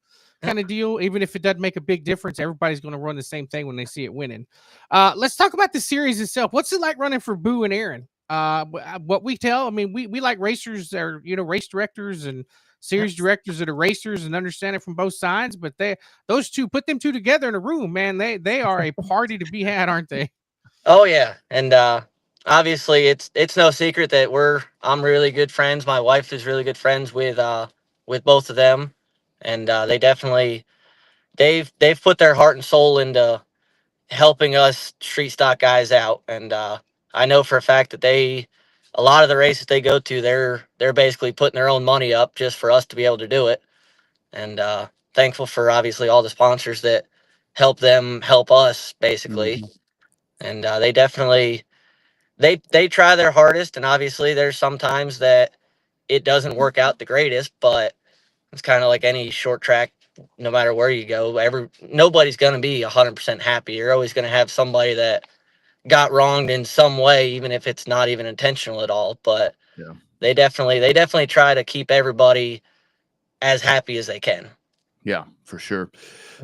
kind of deal. Even if it doesn't make a big difference, everybody's going to run the same thing when they see it winning. Let's talk about the series itself. What's it like running for Boo and Aaron? What we tell, I mean, we like racers or, race directors and series directors that are racers and understand it from both sides, but those two, put them two together in a room, man, they are a party to be had, aren't they? Oh yeah, and obviously it's no secret that I'm really good friends. My wife is really good friends with both of them, and they definitely they've put their heart and soul into helping us street stock guys out. And I know for a fact that a lot of the races they go to, they're basically putting their own money up just for us to be able to do it. And thankful for obviously all the sponsors that help them help us basically. Mm-hmm. And they definitely they try their hardest, and obviously there's sometimes that it doesn't work out the greatest, but it's kind of like any short track. No matter where you go, nobody's going to be 100% happy. You're always going to have somebody that got wronged in some way, even if it's not even intentional at all. But Yeah. they definitely try to keep everybody as happy as they can. Yeah, for sure.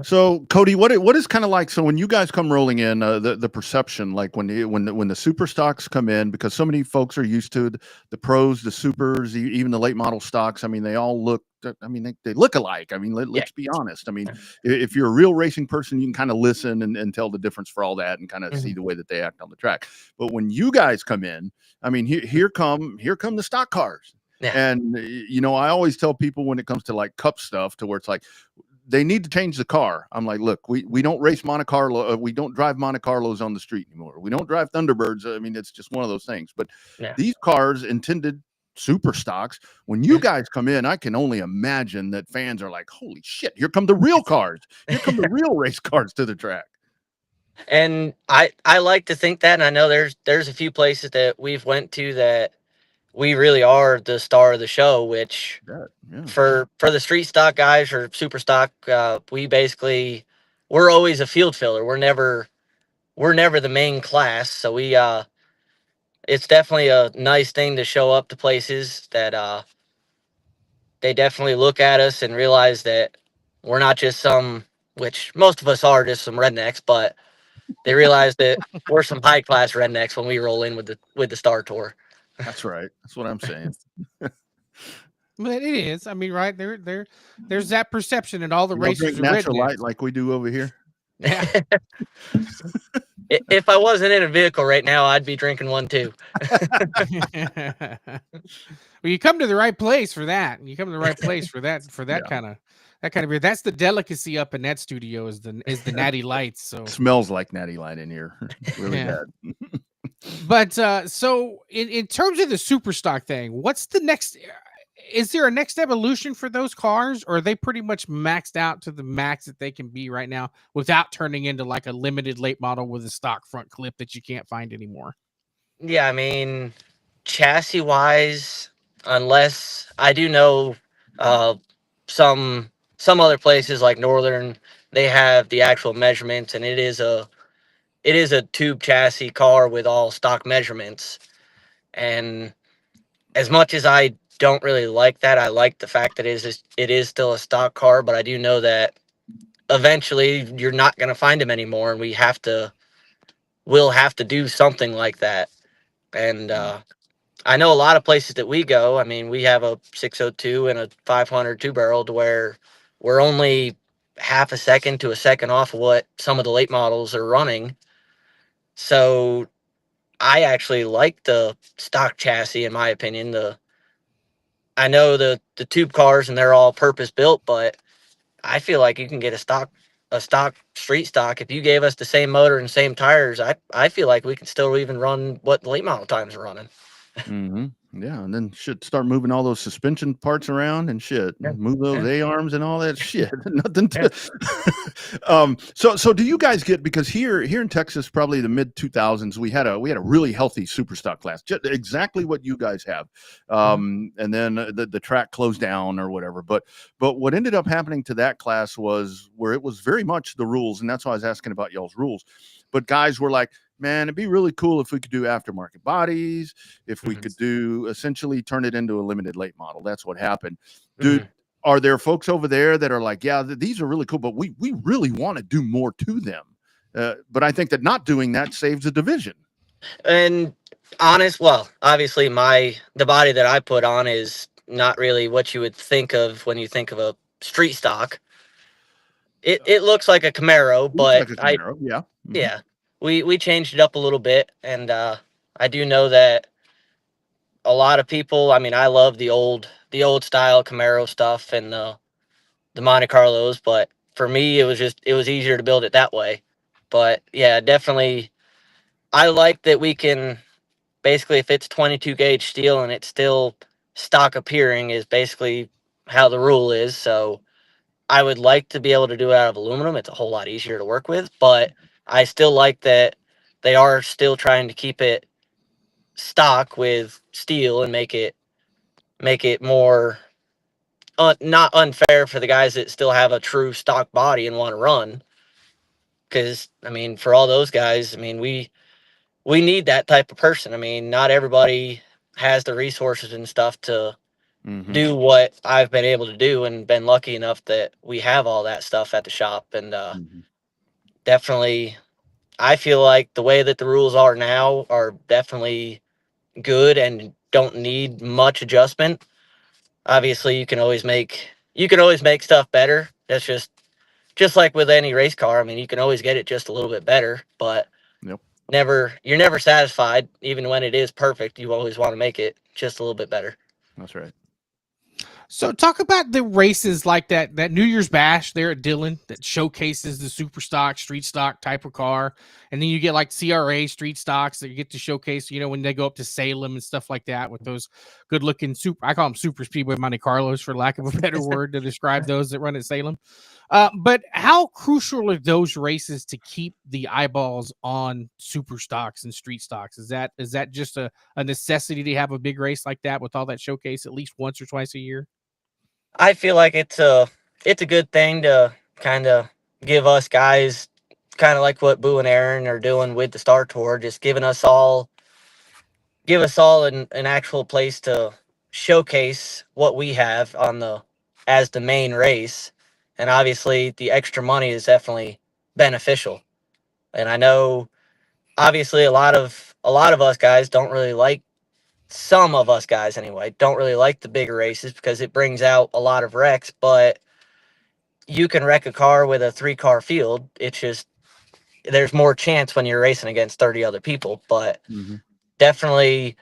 So, Cody, what is kind of like? So, when you guys come rolling in, the perception, like when the super stocks come in, because so many folks are used to the pros, the supers, even the late model stocks. I mean, they all look. I mean, they look alike. I mean, let's be honest. I mean, if you're a real racing person, you can kind of listen and tell the difference for all that, and kind of see the way that they act on the track. But when you guys come in, I mean, here come the stock cars. Yeah. And I always tell people when it comes to like cup stuff, to where it's like, they need to change the car. I'm like, look, we don't race Monte Carlo. We don't drive Monte Carlos on the street anymore. We don't drive Thunderbirds. I mean, it's just one of those things. But these cars intended super stocks. When you guys come in, I can only imagine that fans are like, holy shit, here come the real cars. Here come the real race cars to the track. And I like to think that, and I know there's a few places that we've went to that we really are the star of the show, which for the street stock guys or super stock, we're always a field filler. We're never the main class. So it's definitely a nice thing to show up to places that they definitely look at us and realize that we're not just which most of us are, just some rednecks, but they realize that we're some high class rednecks when we roll in with the Star Tour. That's right. That's what I'm saying. But it is. I mean, right there's that perception that all the racers are natural rednecks. light like we do over here. Yeah. If I wasn't in a vehicle right now, I'd be drinking one too. Well, you come to the right place for that. You come to the right place for that kind of beer. That's the delicacy up in that studio is the natty lights. So it smells like natty light in here. Really bad. But so in terms of the super stock thing, what's the next? Is there a next evolution for those cars, or are they pretty much maxed out to the max that they can be right now without turning into like a limited late model with a stock front clip that you can't find anymore? Yeah, I mean, chassis wise, unless I do know some other places like Northern, they have the actual measurements, and it is a tube chassis car with all stock measurements. And as much as I don't really like that, I like the fact that it is still a stock car, but I do know that eventually you're not going to find them anymore, and we'll have to do something like that. And I know a lot of places that we go, I mean, we have a 602 and a 500 two-barrel to where we're only half a second to a second off of what some of the late models are running. So I actually like the stock chassis, in my opinion. I know the tube cars and they're all purpose built, but I feel like you can get a stock street stock. If you gave us the same motor and same tires, I feel like we can still even run what the late model times are running. Mm-hmm. Yeah, and then should start moving all those suspension parts around and shit. Yeah. Move those Yeah. A-arms and all that shit. Nothing to so do you guys get, because here in Texas, probably the mid 2000s, we had a really healthy super stock class, just exactly what you guys have. And then the track closed down or whatever. But what ended up happening to that class was where it was very much the rules, and that's why I was asking about y'all's rules. But guys were like, man, it'd be really cool if we could do aftermarket bodies, if we could do essentially turn it into a limited late model. That's what happened. Dude, are there folks over there that are like, yeah, these are really cool, but we really want to do more to them? But I think that not doing that saves a division. And well, obviously the body that I put on is not really what you would think of when you think of a street stock. It looks like a Camaro, but like a Camaro, yeah. Yeah, we changed it up a little bit, and I do know that a lot of people. I mean, I love the old style Camaro stuff and the Monte Carlos, but for me, it was easier to build it that way. But yeah, definitely, I like that we can basically, if it's 22 gauge steel and it's still stock appearing, is basically how the rule is. So I would like to be able to do it out of aluminum. It's a whole lot easier to work with, but I still like that they are still trying to keep it stock with steel and make it more not unfair for the guys that still have a true stock body and want to run. Because I mean, for all those guys, I mean, we need that type of person. I mean, not everybody has the resources and stuff to do what I've been able to do, and been lucky enough that we have all that stuff at the shop. And definitely, I feel like the way that the rules are now are definitely good and don't need much adjustment. Obviously, you can always make stuff better. That's just like with any race car. I mean, you can always get it just a little bit better, but you're never satisfied. Even when it is perfect, you always want to make it just a little bit better. That's right. So talk about the races like that New Year's Bash there at Dillon that showcases the super stock, street stock type of car. And then you get like CRA street stocks that you get to showcase, you know, when they go up to Salem and stuff like that with those good looking I call them super speedway Monte Carlos for lack of a better word to describe those that run at Salem. But how crucial are those races to keep the eyeballs on super stocks and street stocks? Is that just a necessity to have a big race like that with all that showcase at least once or twice a year? I feel like it's a good thing to kind of give us guys, kind of like what Boo and Aaron are doing with the Star Tour, just give us all an actual place to showcase what we have on as the main race. And obviously the extra money is definitely beneficial. And I know obviously a lot of us guys don't really like, some of us guys anyway, don't really like the bigger races because it brings out a lot of wrecks, but you can wreck a car with a 3-car field. It's just, there's more chance when you're racing against 30 other people, but definitely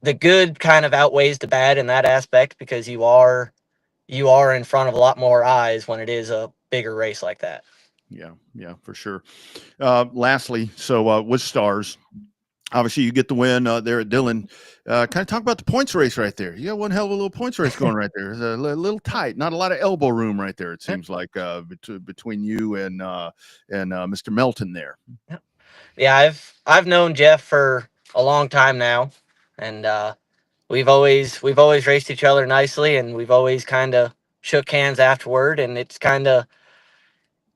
the good kind of outweighs the bad in that aspect, because you are in front of a lot more eyes when it is a bigger race like that. Yeah, for sure. Lastly, so with Stars, obviously you get the win there at Dillon. Kind of talk about the points race right there. You got one hell of a little points race going right there. It's a little tight, not a lot of elbow room right there. It seems like between you and Mr. Melton there. Yeah, I've known Jeff for a long time now, and we've always raced each other nicely, and we've always kind of shook hands afterward. And it's kind of,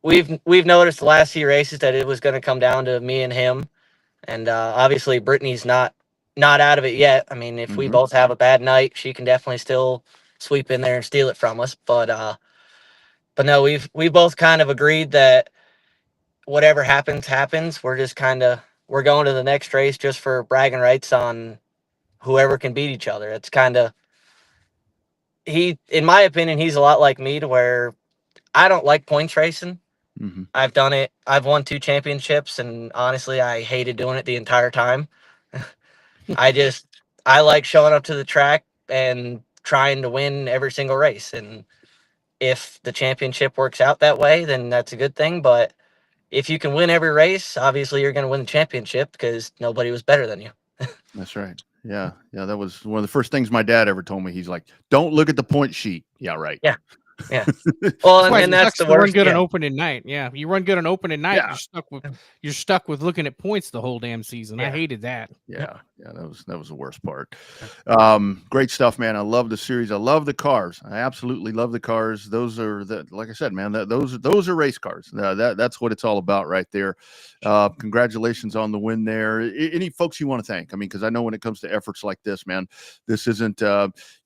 we've noticed the last few races that it was going to come down to me and him. And obviously Brittany's not out of it yet. I mean, if we both have a bad night, she can definitely still sweep in there and steal it from us. But no, we both kind of agreed that whatever happens. We're just we're going to the next race just for bragging rights on whoever can beat each other. It's kind of, in my opinion, he's a lot like me, to where I don't like points racing. I've done it. I've won 2 championships, and honestly, I hated doing it the entire time. I like showing up to the track and trying to win every single race. And if the championship works out that way, then that's a good thing. But if you can win every race, obviously you're going to win the championship, because nobody was better than you. That's right. Yeah. That was one of the first things my dad ever told me. He's like, "Don't look at the point sheet." Yeah, right. Yeah. Yeah. Well, That's why and it that's sucks the to run worst. good on Yeah. opening night. Yeah, you run good on opening night, Yeah. you're stuck with looking at points the whole damn season. I Yeah. hated that. Yeah, that was the worst part. Great stuff, man. I love the series. I love the cars. I absolutely love the cars. Those are like I said, man. Those are race cars. That's what it's all about, right there. Congratulations on the win there. Any folks you want to thank? I mean, because I know when it comes to efforts like this, man, this isn't.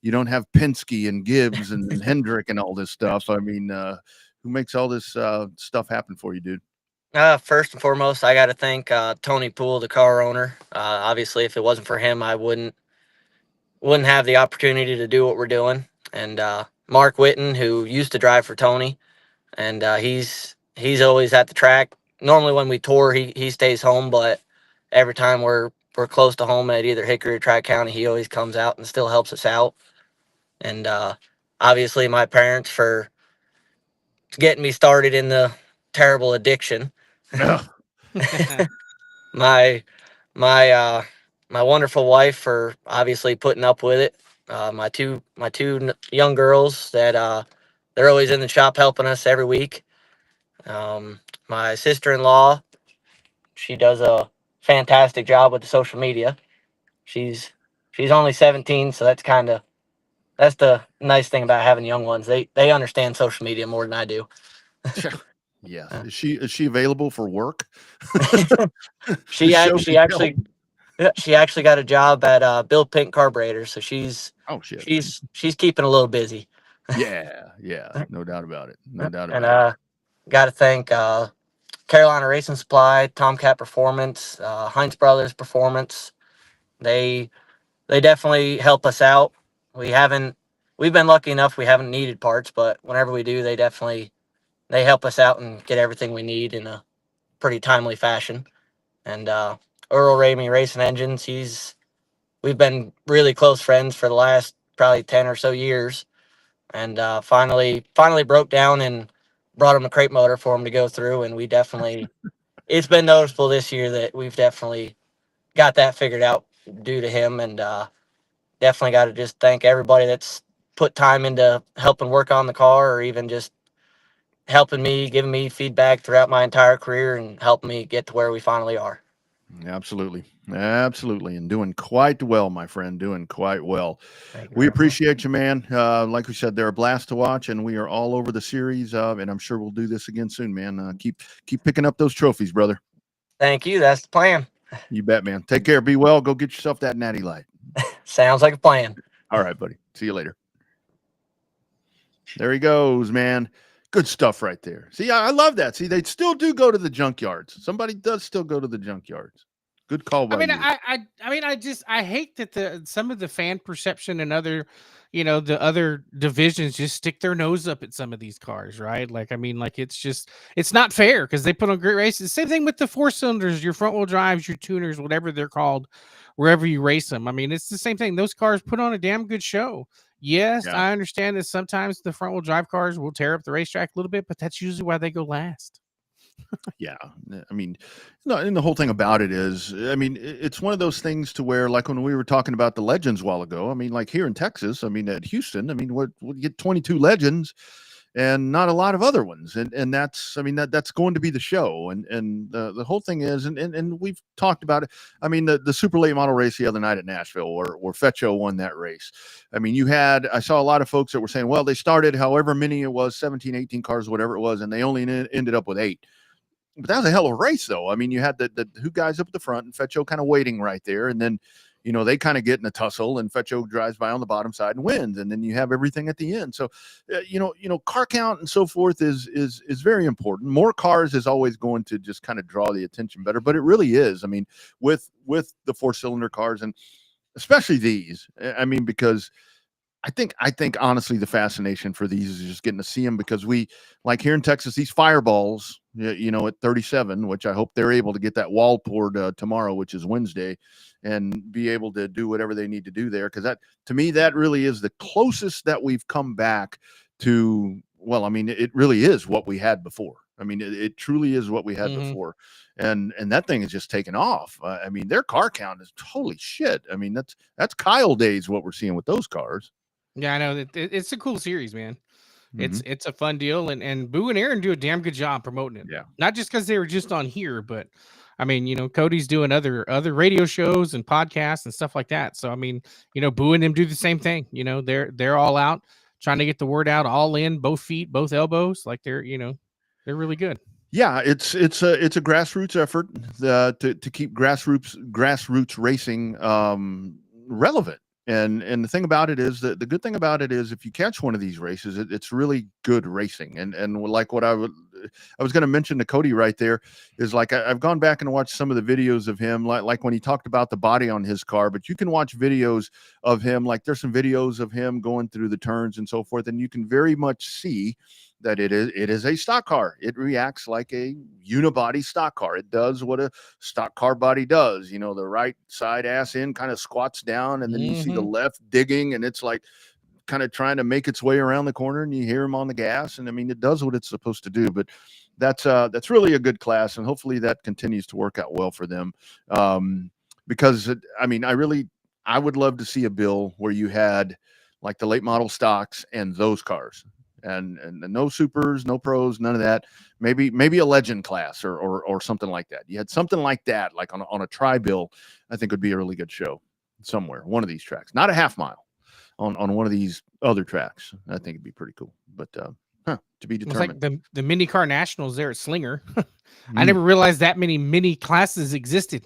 You don't have Penske and Gibbs and Hendrick and all this stuff. I mean, who makes all this stuff happen for you, dude? First and foremost, I got to thank Tony Poole, the car owner. Obviously, if it wasn't for him, I wouldn't have the opportunity to do what we're doing. And Mark Witten, who used to drive for Tony, and he's always at the track. Normally, when we tour, he stays home, but every time we're close to home at either Hickory or Tri-County, he always comes out and still helps us out. And obviously, my parents for getting me started in the terrible addiction. my my my wonderful wife for obviously putting up with it. My two young girls that they're always in the shop helping us every week. My sister-in-law, she does a fantastic job with the social media. She's only 17, so that's the nice thing about having young ones. They understand social media more than I do. Yes. Is she available for work? She actually got a job at Bill Pink Carburetors, so she's keeping a little busy. Yeah, no doubt about it. No doubt And about it. got to thank Carolina Racing Supply, Tomcat Performance, Heinz Brothers Performance. They definitely help us out. We've been lucky enough we haven't needed parts, but whenever we do, they help us out and get everything we need in a pretty timely fashion. And Earl Ramey Racing Engines, we've been really close friends for the last probably 10 or so years. And finally broke down and brought him a crate motor for him to go through. And it's been noticeable this year that we've definitely got that figured out due to him. And definitely got to just thank everybody that's put time into helping work on the car, or even just helping me, giving me feedback throughout my entire career and helping me get to where we finally are. Absolutely. And doing quite well, my friend, doing quite well. We appreciate you, man. Like we said, they're a blast to watch, and we are all over the series, and I'm sure we'll do this again soon, man. Keep picking up those trophies, brother. Thank you. That's the plan. You bet, man. Take care. Be well. Go get yourself that natty light. Sounds like a plan. All right, buddy. See you later. There he goes, man. Good stuff right there. See, I love that. See, they still do go to the junkyards. Somebody does still go to the junkyards. Good call by you. I hate that some of the fan perception and other, the other divisions just stick their nose up at some of these cars, right? Like, I mean, like it's not fair because they put on great races. Same thing with the 4-cylinders, your front wheel drives, your tuners, whatever they're called, wherever you race them. I mean, it's the same thing. Those cars put on a damn good show. Yes, yeah. I understand that sometimes the front wheel drive cars will tear up the racetrack a little bit, but that's usually why they go last. Yeah. I mean, and the whole thing about it is, I mean, it's one of those things to where, like when we were talking about the legends a while ago, I mean, like here in Texas, I mean, at Houston, I mean, we get 22 legends and not a lot of other ones. And that's, I mean, that's going to be the show. And the whole thing is, and we've talked about it. I mean, the super late model race the other night at Nashville where Fetcho won that race. I mean, I saw a lot of folks that were saying, well, they started however many it was, 17, 18 cars, whatever it was, and they only ended up with 8. But that was a hell of a race, though. I mean, you had the two guys up at the front and Fetcho kind of waiting right there. And then, they kind of get in a tussle and Fetcho drives by on the bottom side and wins. And then you have everything at the end. So, car count and so forth is very important. More cars is always going to just kind of draw the attention better. But it really is. I mean, with the 4-cylinder cars, and especially these, I mean, because I think honestly, the fascination for these is just getting to see them, because we, like here in Texas, these fireballs, at 37, which I hope they're able to get that wall poured tomorrow, which is Wednesday, and be able to do whatever they need to do there. Because that, to me, that really is the closest that we've come back to. Well, I mean, it really is what we had before. I mean, it truly is what we had before, and that thing is just taken off. I mean, their car count is holy shit. I mean, that's Kyle days what we're seeing with those cars. Yeah, I know. It's a cool series, man. It's a fun deal, and Boo and Aaron do a damn good job promoting it. Yeah. Not just because they were just on here, but I mean, Cody's doing other radio shows and podcasts and stuff like that. So I mean, Boo and them do the same thing. They're all out trying to get the word out, all in, both feet, both elbows. Like they're really good. Yeah, it's a grassroots effort to keep grassroots racing relevant. And the thing about it is that the good thing about it is if you catch one of these races, it's really good racing. And like what I was going to mention to Cody right there is like I've gone back and watched some of the videos of him, like when he talked about the body on his car. But you can watch videos of him, like there's some videos of him going through the turns and so forth, and you can very much see that it is a stock car. It reacts like a unibody stock car. It does what a stock car body does. The right side ass end kind of squats down, and then you see the left digging, and it's like kind of trying to make its way around the corner, and you hear him on the gas. And I mean, it does what it's supposed to do. But that's really a good class, and hopefully that continues to work out well for them. Because I mean, I would love to see a bill where you had like the late model stocks and those cars. And no supers, no pros, none of that. Maybe a legend class or something like that. You had something like that, like on a tri bill. I think would be a really good show somewhere. One of these tracks, not a half mile, on one of these other tracks. I think it'd be pretty cool. But to be determined. It's like the mini car nationals there at Slinger. I never realized that many mini classes existed.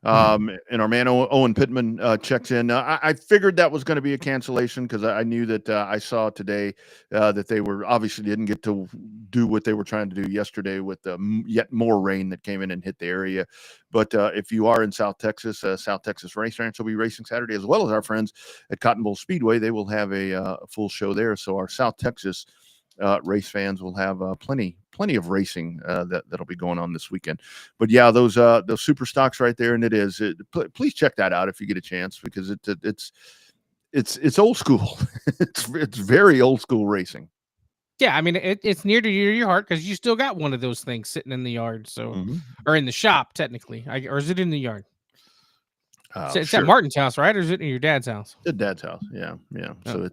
And our man Owen Pittman checks in. I figured that was going to be a cancellation because I knew that I saw today that they were obviously didn't get to do what they were trying to do yesterday with yet more rain that came in and hit the area. But if you are in South Texas Race Ranch will be racing Saturday, as well as our friends at Cotton Bowl Speedway. They will have a full show there. So our South Texas race fans will have plenty of racing that'll be going on this weekend. But yeah, those super stocks right there, and please check that out if you get a chance, because it's old school. it's very old school racing. Yeah, I mean it's near to your heart because you still got one of those things sitting in the yard, so or in the shop technically, or is it in the yard? It's sure. at Martin's house, right? Or is it in your dad's house? At Dad's house, yeah. Oh. So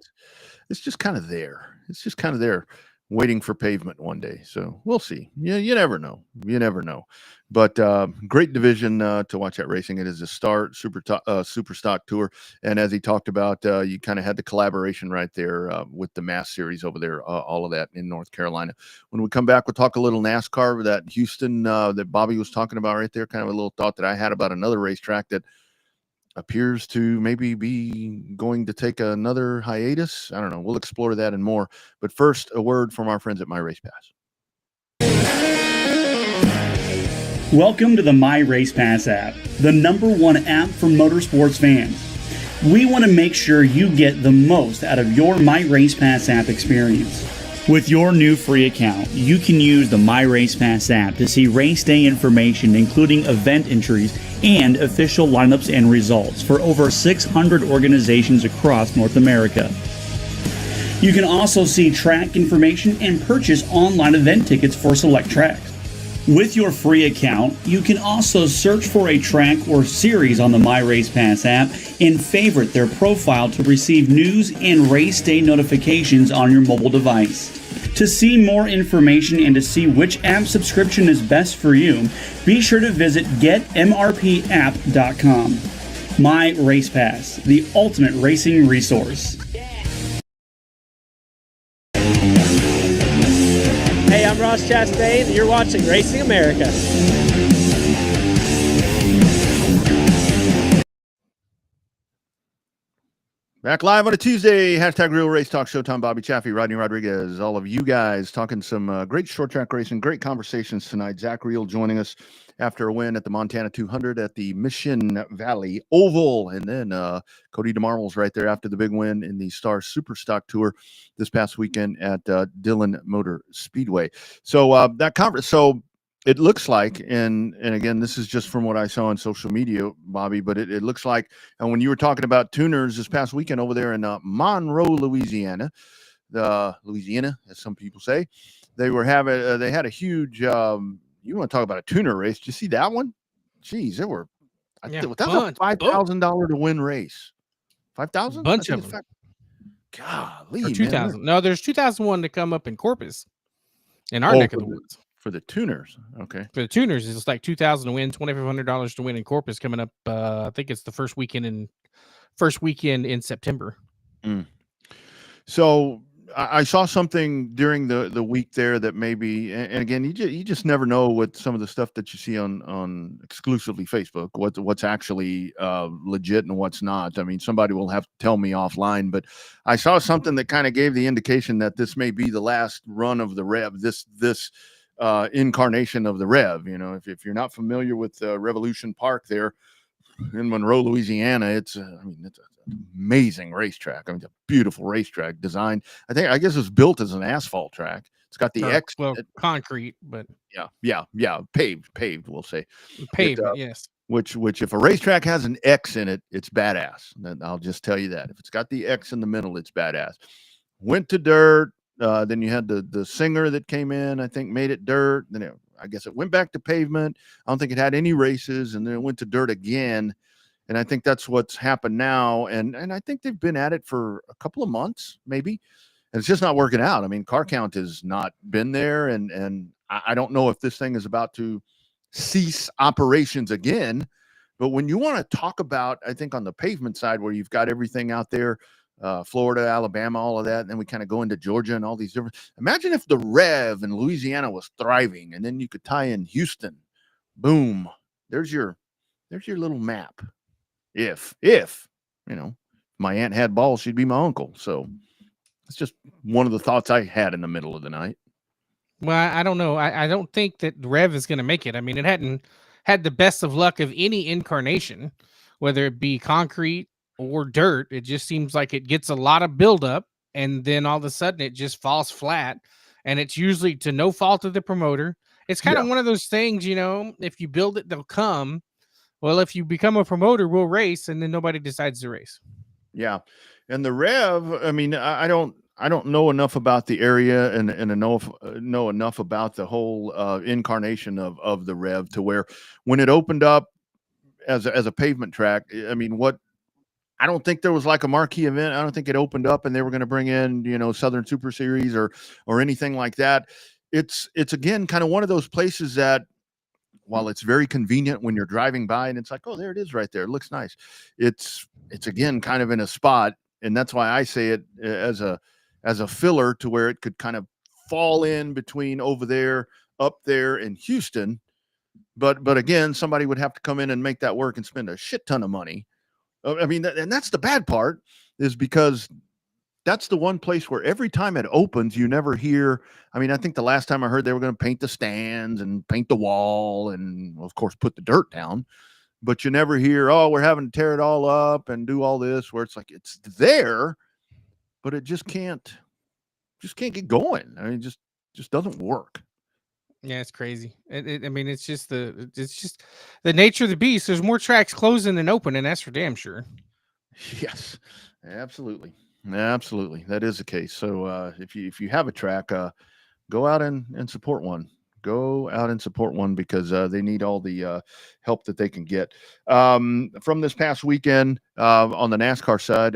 it's just kind of there. It's just kind of there, waiting for pavement one day. So we'll see. Yeah, you never know. But great division to watch that racing. It is a super stock tour, and as he talked about, you kind of had the collaboration right there with the Mass Series over there. All of that in North Carolina. When we come back, we'll talk a little NASCAR. That Houston that Bobby was talking about right there. Kind of a little thought that I had about another racetrack that appears to maybe be going to take another hiatus. I don't know. We'll explore that and more. But first, a word from our friends at My Race Pass. Welcome to the My Race Pass app, the #1 app for motorsports fans. We want to make sure you get the most out of your My Race Pass app experience. With your new free account, you can use the My Race Pass app to see race day information, including event entries and official lineups and results for over 600 organizations across North America. You can also see track information and purchase online event tickets for select tracks. With your free account, you can also search for a track or series on the My Race Pass app and favorite their profile to receive news and race day notifications on your mobile device. To see more information and to see which app subscription is best for you, be sure to visit getmrpapp.com. My Race Pass, the ultimate racing resource. Hey, I'm Ross Chastain, and you're watching Racing America. Back live on a Tuesday, #Real Race Talk, Showtime, Bobby Chaffee, Rodney Rodriguez, all of you guys talking some great short track racing, great conversations tonight. Zach Reel joining us after a win at the Montana 200 at the Mission Valley Oval. And then Cody DeMarvel's right there after the big win in the Star Super Stock Tour this past weekend at Dillon Motor Speedway. So it looks like, and again, this is just from what I saw on social media, Bobby, but it looks like, and when you were talking about tuners this past weekend over there in Monroe, Louisiana, as some people say, they were having they had a huge you want to talk about a tuner race? Did you see that one? Jeez, there were that was a $5,000 to win race. 5,000? Bunch of them. Golly, or 2,000. No, there's 2,001 to come up in Corpus, in our neck of the woods. For the tuners, okay. For the tuners, it's like 2,000 to win, $2,500 to win in Corpus coming up. I think it's the first weekend in September. So I saw something during the week there that maybe, and again, you just never know with some of the stuff that you see on exclusively Facebook, what's actually legit and what's not. I mean, somebody will have to tell me offline, but I saw something that kind of gave the indication that this may be the last run of the Rev, this incarnation of the Rev. You know, if you're not familiar with Revolution Park there in Monroe, Louisiana, it's an amazing racetrack. I mean, it's a beautiful racetrack design. I guess it's built as an asphalt track. It's got the X. Well, concrete, but yeah, paved. We'll say paved. Yes. Which if a racetrack has an X in it, it's badass. I'll just tell you that. If it's got the X in the middle, it's badass. Went to dirt. Then you had the singer that came in, I think made it dirt. Then I guess it went back to pavement. I don't think it had any races, and then it went to dirt again. And I think that's what's happened now. And I think they've been at it for a couple of months, maybe. And it's just not working out. I mean, car count has not been there. And I don't know if this thing is about to cease operations again. But when you want to talk about, I think on the pavement side where you've got everything out there, Florida, Alabama, all of that, and then we kind of go into Georgia and all these different. Imagine if the Rev in Louisiana was thriving, and then you could tie in Houston. Boom, there's your little map. If my aunt had balls, she'd be my uncle. So it's just one of the thoughts I had in the middle of the night. Well, I don't know. I don't think that Rev is going to make it. I mean, it hadn't had the best of luck of any incarnation, whether it be concrete or dirt. It just seems like it gets a lot of buildup, and then all of a sudden it just falls flat. And it's usually to no fault of the promoter. It's kind of one of those things, if you build it, they'll come. Well, if you become a promoter, we'll race, and then nobody decides to race. Yeah, and the Rev. I mean, I don't know enough about the area and know enough about the whole incarnation of the Rev to where when it opened up as a pavement track. I mean, I don't think there was like a marquee event. I don't think it opened up and they were going to bring in Southern Super Series or anything like that. It's again kind of one of those places that, while it's very convenient when you're driving by and it's like, oh, there it is right there. It looks nice. It's again kind of in a spot. And that's why I say it as a filler to where it could kind of fall in between over there, up there in Houston. But again, somebody would have to come in and make that work and spend a shit ton of money. I mean, and that's the bad part, is because that's the one place where every time it opens, you never hear. I mean, I think the last time I heard they were going to paint the stands and paint the wall and, of course, put the dirt down. But you never hear, oh, we're having to tear it all up and do all this, where it's like it's there, but it just can't get going. I mean, it just doesn't work. Yeah, it's crazy. I mean, it's just the nature of the beast. There's more tracks closing than open, and that's for damn sure. Yes, absolutely. Absolutely. That is the case. So if you have a track, go out and support one. Go out and support one because they need all the help that they can get. From this past weekend on the NASCAR side,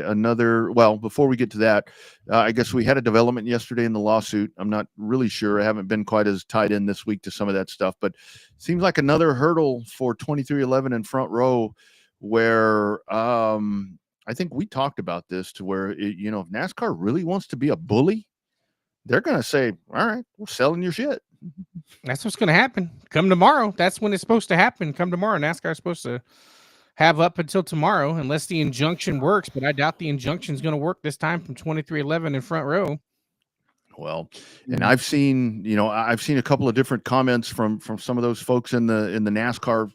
before we get to that, I guess we had a development yesterday in the lawsuit. I'm not really sure. I haven't been quite as tied in this week to some of that stuff, but it seems like another hurdle for 2311 in Front Row where I think we talked about this to where, if NASCAR really wants to be a bully, they're going to say, all right, we're selling your shit. That's what's going to happen. Come tomorrow. That's when it's supposed to happen. Come tomorrow. NASCAR is supposed to have up until tomorrow, unless the injunction works, but I doubt the injunction is going to work this time from 2311 in Front Row. Well, and I've seen a couple of different comments from some of those folks in the NASCAR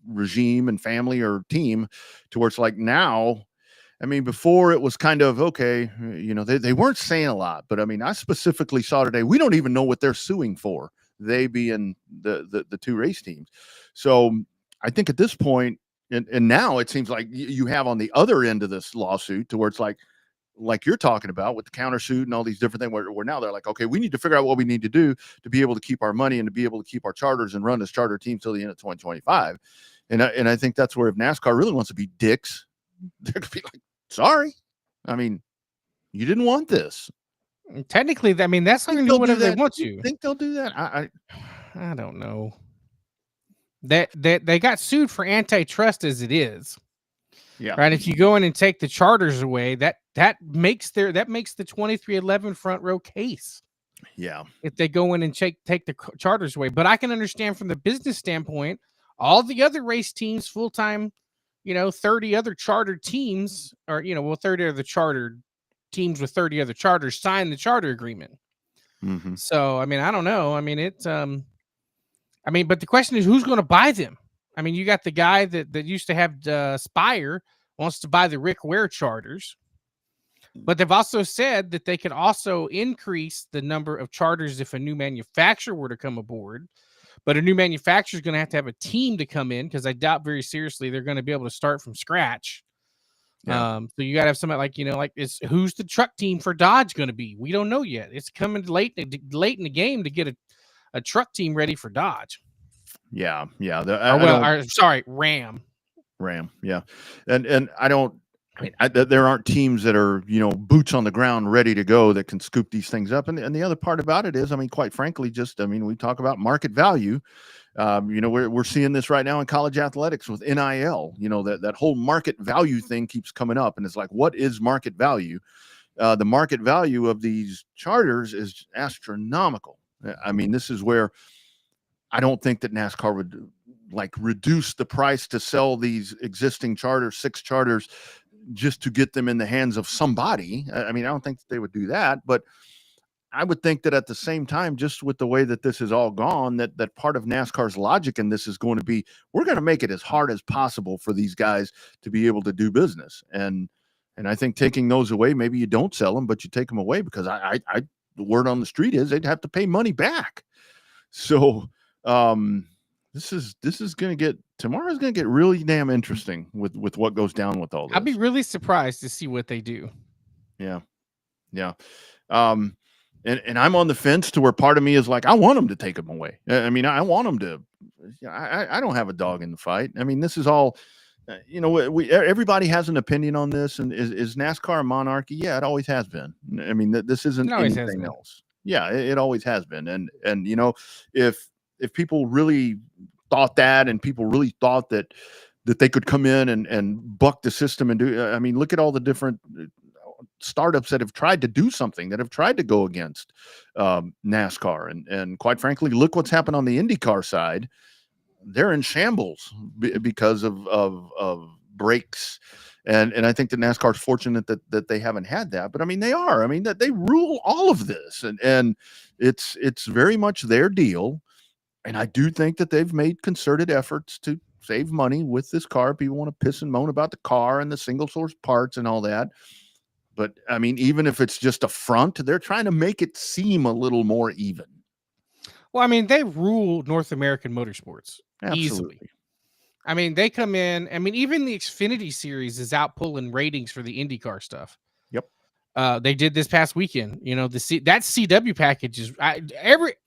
regime and family or team to where it's like now, I mean, before it was kind of okay, they weren't saying a lot, but I mean, I specifically saw today, we don't even know what they're suing for, they being the two race teams. So I think at this point, and now it seems like you have on the other end of this lawsuit to where it's like, like you're talking about with the countersuit and all these different things, where now they're like, okay, we need to figure out what we need to do to be able to keep our money and to be able to keep our charters and run this charter team till the end of 2025. And I think that's where if NASCAR really wants to be dicks, they're going to be like, sorry. I mean, you didn't want this. Technically, I mean, that's not going to do whatever they want to. Think they'll do that? I don't know. They got sued for antitrust as it is. Yeah. Right. If you go in and take the charters away, that makes the 2311 front row case. Yeah. If they go in and take the charters away, but I can understand from the business standpoint, all the other race teams, full time, 30 other chartered teams, or 30 other chartered teams with 30 other charters signed the charter agreement. Mm-hmm. So I mean, I don't know. I mean, it's but the question is, who's going to buy them? I mean, you got the guy that used to have Spire wants to buy the Rick Ware charters, but they've also said that they could also increase the number of charters if a new manufacturer were to come aboard. But a new manufacturer is going to have a team to come in, because I doubt very seriously they're going to be able to start from scratch. Yeah. So you got to have somebody who's the truck team for Dodge going to be? We don't know yet. It's coming late in the game to get a truck team ready for Dodge. Yeah. Ram. Yeah. And there aren't teams that are, boots on the ground ready to go that can scoop these things up. And the other part about it is, quite frankly, we talk about market value. We're seeing this right now in college athletics with NIL, that whole market value thing keeps coming up. And it's like, what is market value? The market value of these charters is astronomical. This is where I don't think that NASCAR would reduce the price to sell these existing charters, 6 charters, just to get them in the hands of somebody. I don't think that they would do that, but I would think that at the same time, just with the way that this is all gone, that part of NASCAR's logic in this is going to be, we're going to make it as hard as possible for these guys to be able to do business. And I think taking those away, maybe you don't sell them, but you take them away, because the word on the street is they'd have to pay money back. So this is going to get, tomorrow's going to get really damn interesting with what goes down with all this. I'd be really surprised to see what they do. Yeah. Yeah. And I'm on the fence to where part of me is like, I want them to take them away. I want them to, I don't have a dog in the fight. This is all, everybody has an opinion on this. And is NASCAR a monarchy? Yeah, it always has been. This isn't anything else. Yeah, it always has been. And if people really thought that, and people really thought that they could come in and buck the system and do, look at all the different startups that have tried to do something, that have tried to go against NASCAR. And quite frankly, look what's happened on the IndyCar side. They're in shambles because of breaks. And I think that NASCAR is fortunate that they haven't had that, but they are, that they rule all of this, and it's very much their deal. And I do think that they've made concerted efforts to save money with this car. People want to piss and moan about the car and the single source parts and all that. But even if it's just a front, they're trying to make it seem a little more even. Well, they rule North American motorsports. Absolutely. Easily. They come in. Even the Xfinity series is out pulling ratings for the IndyCar stuff. Yep. They did this past weekend. That CW package is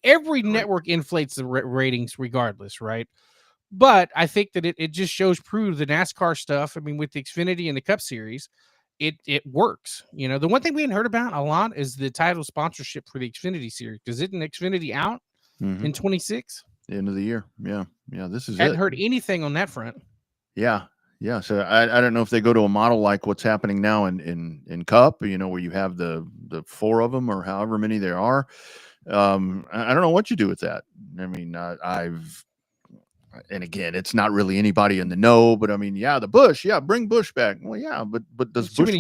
every network inflates the ratings regardless, right? But I think that it just shows proof the NASCAR stuff. With the Xfinity and the Cup Series, it works. The one thing we hadn't heard about a lot is the title sponsorship for the Xfinity series. Because isn't Xfinity out in 26? The end of the year. Yeah. This is Hadn't heard anything on that front. Yeah. So I don't know if they go to a model like what's happening now in Cup, where you have the 4 of them or however many there are. I don't know what you do with that. And again, it's not really anybody in the know, but the Busch, bring Busch back. Well, yeah, but does Busch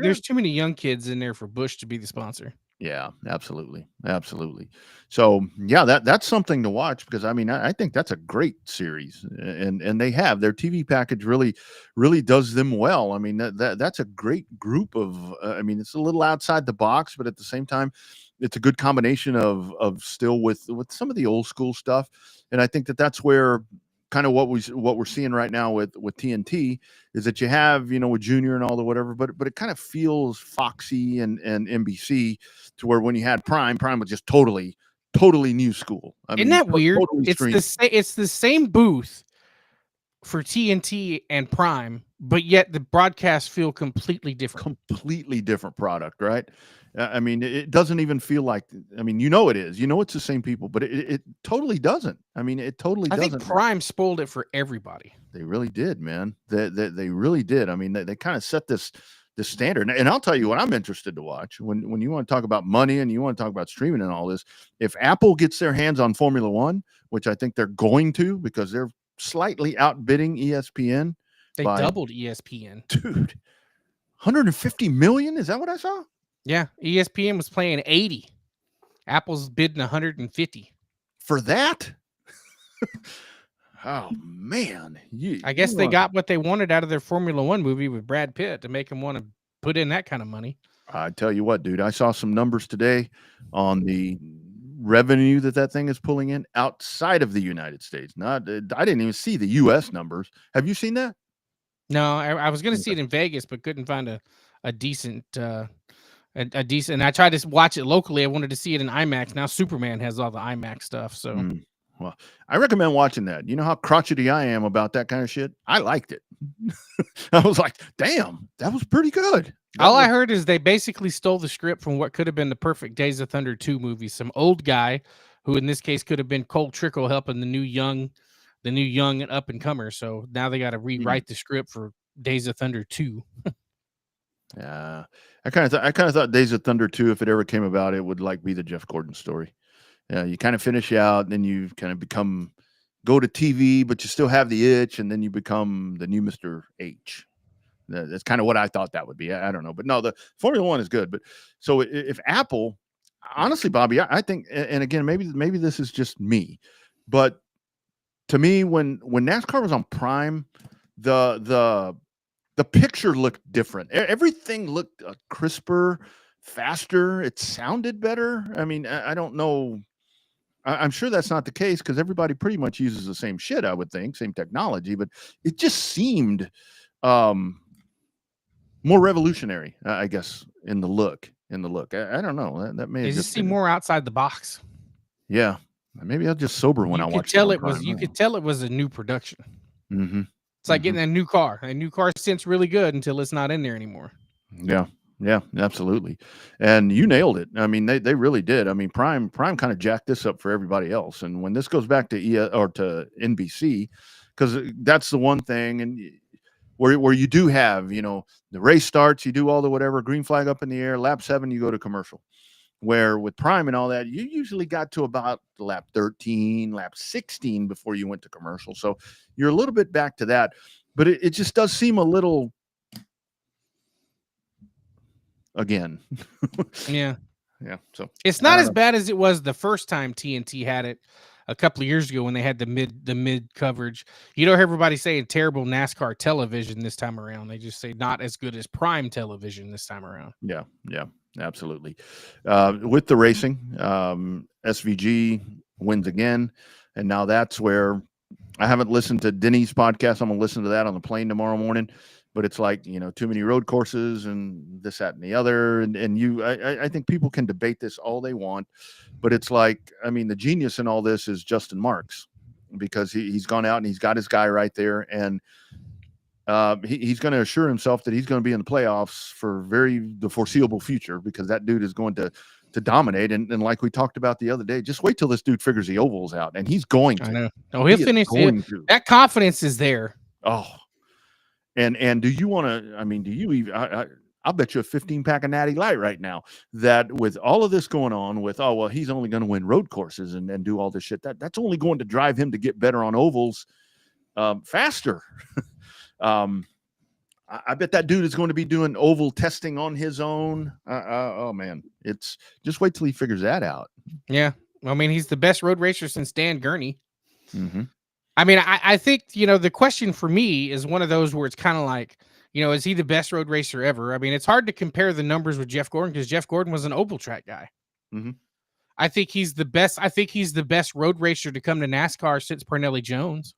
there's too many young kids in there for Busch to be the sponsor. Yeah, absolutely. So yeah, that's something to watch, because I think that's a great series, and they have their TV package really does them well. That's a great group of. It's a little outside the box, but at the same time, it's a good combination of still with some of the old school stuff. And I think that's where kind of what we're seeing right now with TNT is that you have, with Junior and all the whatever, but it kind of feels Foxy and NBC, to where when you had Prime was just totally new school. Isn't that weird? Totally It's the same booth for TNT and Prime, but yet the broadcasts feel completely different. Completely different product, right? I mean, it doesn't even feel like. I mean, it is. It's the same people, but it totally doesn't. I mean, it totally doesn't. I think Prime spoiled it for everybody. They really did, man. They really did. I mean, they kind of set this standard. And I'll tell you what I'm interested to watch when you want to talk about money and you want to talk about streaming and all this. If Apple gets their hands on Formula One, which I think they're going to, because they're slightly outbidding ESPN. They doubled ESPN. Dude, 150 million? Is that what I saw? Yeah. ESPN was playing 80. Apple's bidding 150. For that? Oh, man. I guess they got what they wanted out of their Formula One movie with Brad Pitt to make them want to put in that kind of money. I tell you what, dude, I saw some numbers today on the revenue that thing is pulling in outside of the United States. I didn't even see the U.S. numbers. Have you seen that? No, I was going to see it in Vegas, but couldn't find a decent. A decent. I tried to watch it locally. I wanted to see it in IMAX. Now Superman has all the IMAX stuff. So, well, I recommend watching that. You know how crotchety I am about that kind of shit. I liked it. I was like, damn, that was pretty good. I heard is they basically stole the script from what could have been the perfect Days of Thunder 2 movie. Some old guy who in this case could have been Cole Trickle helping the new young and up and comer. So now they got to rewrite the script for Days of Thunder 2. Yeah. I kind of thought Days of Thunder 2, if it ever came about, it would be the Jeff Gordon story. Yeah, you kind of finish out, and then you kind of go to TV, but you still have the itch, and then you become the new Mr. H. That's kind of what I thought that would be. I don't know, but no, the Formula One is good. But so if Apple, honestly, Bobby, I think, and again, maybe this is just me, but to me, when NASCAR was on Prime, the picture looked different. Everything looked crisper, faster. It sounded better. I mean, I don't know. I'm sure that's not the case because everybody pretty much uses the same shit, I would think, same technology, but it just seemed more revolutionary, I guess, in the look. I don't know. That may just seem more outside the box. Yeah. Maybe I'll just sober when I watch it. You could tell it was a new production. Mm-hmm. It's like getting a new car. A new car scents really good until it's not in there anymore. Yeah. Yeah, absolutely. And you nailed it. I mean, they really did. I mean, Prime kind of jacked this up for everybody else. And when this goes back to to NBC, because that's the one thing, and where you do have, the race starts, you do all the whatever, green flag up in the air, lap 7, you go to commercial. Where with Prime and all that, you usually got to about lap 13, lap 16 before you went to commercial. So you're a little bit back to that, but it just does seem a little. Again. Yeah. So it's not as bad as it was the first time TNT had it a couple of years ago when they had the mid coverage. You don't hear everybody saying terrible NASCAR television this time around. They just say not as good as Prime television this time around. Yeah, absolutely. With the racing, SVG wins again. And now that's where I haven't listened to Denny's podcast. I'm going to listen to that on the plane tomorrow morning. But it's like, too many road courses and this, that, and the other. And I think people can debate this all they want. But it's like, I mean, the genius in all this is Justin Marks, because he's gone out and he's got his guy right there. And he's going to assure himself that he's going to be in the playoffs for the foreseeable future, because that dude is going to dominate. And like we talked about the other day, just wait till this dude figures the ovals out. And he's going to. I know. Oh, he'll finish. That confidence is there. Oh, And do you want to, I mean, do you even, I'll bet you a 15-pack of Natty Light right now that with all of this going on with, he's only going to win road courses and do all this shit. That's only going to drive him to get better on ovals faster. I bet that dude is going to be doing oval testing on his own. Oh, man. It's just wait till he figures that out. Yeah. I mean, he's the best road racer since Dan Gurney. Mm-hmm. I mean, I think, the question for me is one of those where it's kind of like, is he the best road racer ever? I mean, it's hard to compare the numbers with Jeff Gordon because Jeff Gordon was an oval track guy. Mm-hmm. I think he's the best. I think he's the best road racer to come to NASCAR since Parnelli Jones.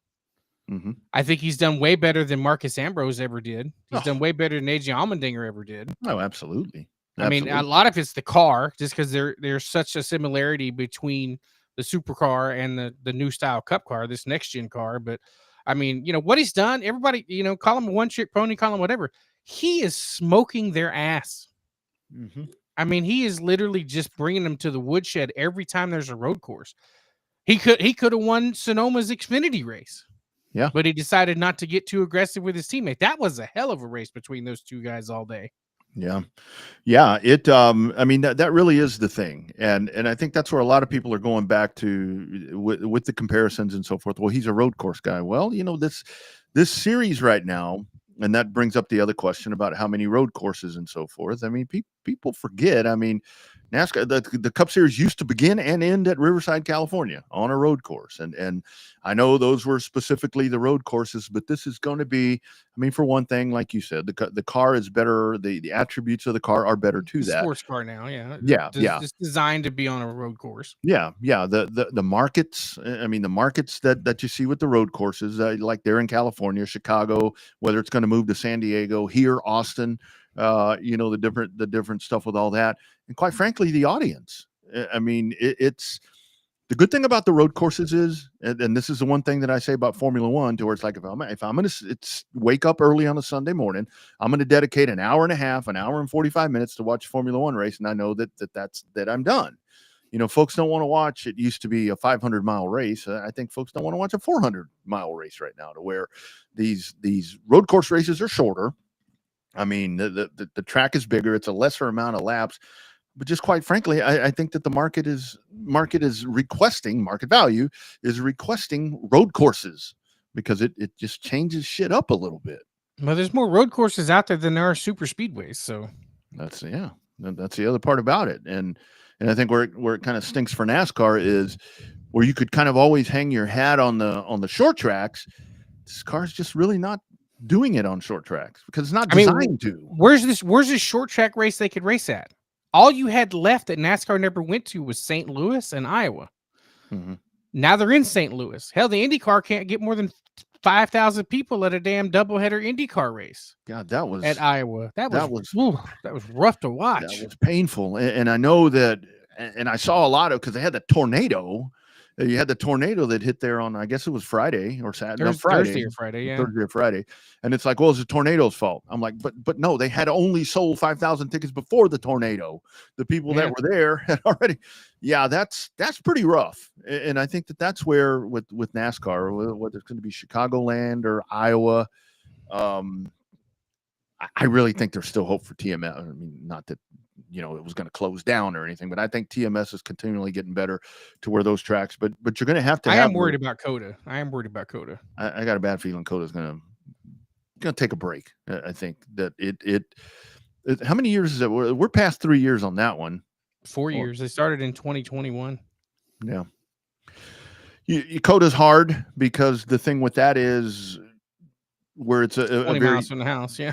I think he's done way better than Marcus Ambrose ever did. He's done Oh. way better than AJ Allmendinger ever did. Oh, absolutely. I mean, a lot of it's the car, just because there's such a similarity between the supercar and the new style Cup car, this next gen car. But I mean, what he's done, everybody, call him a one trick pony, call him whatever. He is smoking their ass. I mean, he is literally just bringing them to the woodshed every time there's a road course. He could have won Sonoma's Xfinity race. Yeah. But he decided not to get too aggressive with his teammate. That was a hell of a race between those two guys all day. Yeah. Yeah. I mean, that really is the thing. And I think that's where a lot of people are going back to with the comparisons and so forth. Well, he's a road course guy. Well, this series right now, and that brings up the other question about how many road courses and so forth. I mean, people forget. I mean, NASCAR, the Cup Series used to begin and end at Riverside, California on a road course. And I know those were specifically the road courses, but this is going to be, I mean, for one thing, like you said, the car is better. The attributes of the car are better to that. Sports car now. Yeah. Yeah. It's designed to be on a road course. Yeah. Yeah. The markets, I mean, the markets that you see with the road courses, like they're in California, Chicago, whether it's going to move to San Diego, here, Austin, the different stuff with all that. And quite frankly, the audience, I mean, it's the good thing about the road courses is, and this is the one thing that I say about Formula One, to where it's like, if I'm going to wake up early on a Sunday morning, I'm going to dedicate an hour and 45 minutes to watch Formula One race. And I know that I'm done. Folks don't want to watch. It used to be a 500-mile race. I think folks don't want to watch a 400-mile race right now, to where these road course races are shorter. I mean, the track is bigger. It's a lesser amount of laps. But just quite frankly, I think that the market value is requesting road courses, because it just changes shit up a little bit. Well, there's more road courses out there than there are super speedways. So that's the other part about it. And I think where it kind of stinks for NASCAR is where you could kind of always hang your hat on the short tracks. This car's just really not doing it on short tracks because it's not designed to. Where's this short track race they could race at? All you had left that NASCAR never went to was St. Louis and Iowa. Now they're in St. Louis. Hell, the IndyCar can't get more than 5,000 people at a damn doubleheader IndyCar race. God, that was at Iowa. That was rough to watch. That was painful. And I know that, and I saw a lot of, because they had the tornado. You had the tornado that hit there on, I guess it was Friday or Saturday. Thursday or Friday, yeah. Thursday or Friday. And it's like, well, it's the tornado's fault. I'm like, but no, they had only sold 5,000 tickets before the tornado. The people that were there had already. Yeah, that's pretty rough. And I think that's where with NASCAR, whether it's going to be Chicagoland or Iowa, I really think there's still hope for TMS. I mean, not that it was going to close down or anything, but I think TMS is continually getting better to where those tracks. But you're going to have to. I am worried about COTA. I got a bad feeling COTA is going to take a break. I think that it. How many years is it? We're past 3 years on that one. 4 years. They started in 2021. Yeah. COTA's hard because the thing with that is where it's a 20 miles from the house. Yeah.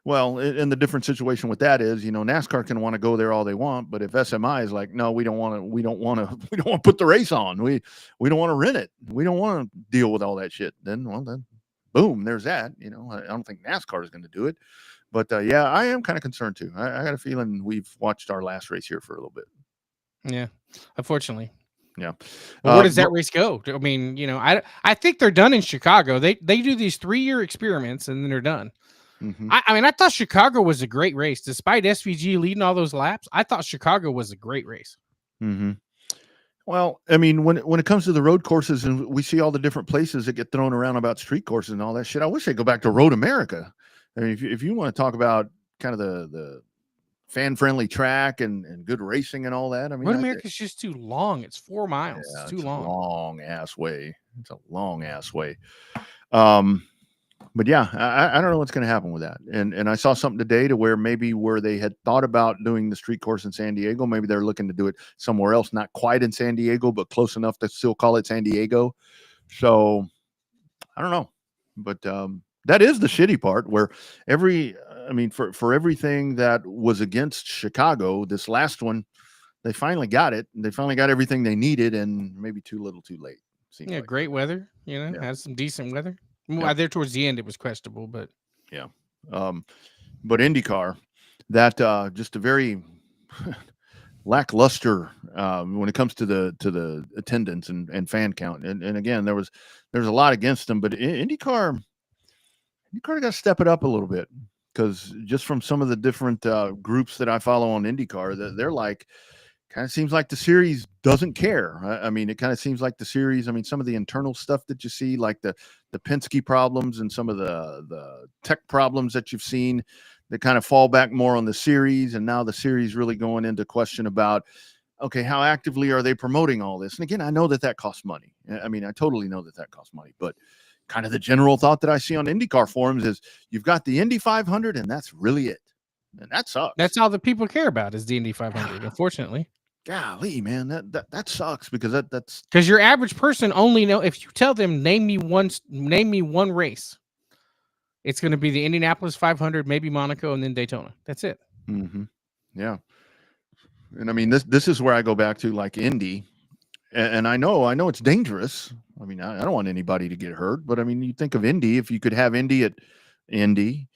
Well, and the different situation with that is, NASCAR can want to go there all they want, but if SMI is like, no, we don't want to put the race on. We don't want to rent it. We don't want to deal with all that shit. Then boom, there's that. I don't think NASCAR is going to do it, but yeah, I am kind of concerned too. I got a feeling we've watched our last race here for a little bit. Yeah, unfortunately. Yeah. Well, where does that race go? I mean, I think they're done in Chicago. They do these 3-year experiments and then they're done. I mean, I thought Chicago was a great race. Despite SVG leading all those laps, I thought Chicago was a great race. Well, I mean, when it comes to the road courses and we see all the different places that get thrown around about street courses and all that shit, I wish they'd go back to Road America. I mean, if you want to talk about kind of the fan-friendly track and good racing and all that, I mean, Road America's just too long. It's 4 miles. Yeah, it's too long. Long-ass way. It's a long-ass way. But yeah, I don't know what's going to happen with that. And I saw something today to where they had thought about doing the street course in San Diego. Maybe they're looking to do it somewhere else, not quite in San Diego, but close enough to still call it San Diego. So I don't know. But that is the shitty part where for everything that was against Chicago, this last one, they finally got it. They finally got everything they needed and maybe too little too late. Yeah, like. Great weather, had some decent weather. Well, there towards the end, it was questionable, but yeah. But IndyCar, that just a very lackluster when it comes to the attendance and fan count. And again, there's a lot against them, but IndyCar got to step it up a little bit, because just from some of the different groups that I follow on IndyCar, they're like, kind of seems like the series doesn't care. I mean, it kind of seems like the series, I mean, some of the internal stuff that you see, like the Penske problems and some of the tech problems that you've seen, that kind of fall back more on the series. And now the series really going into question about, okay, how actively are they promoting all this? And again, I know that costs money. I mean, I totally know that costs money, but kind of the general thought that I see on IndyCar forums is you've got the Indy 500 and that's really it. And that sucks. that's all that people care about is the Indy 500, unfortunately. Golly, man, that sucks, because that's because your average person only know, if you tell them name me one race, it's going to be the Indianapolis 500, maybe Monaco, and then Daytona. That's it. Mm-hmm. Yeah. And I mean, this is where I go back to, like, Indy, and I know it's dangerous. I mean, I don't want anybody to get hurt, but I mean, you think of Indy, if you could have Indy at Indy,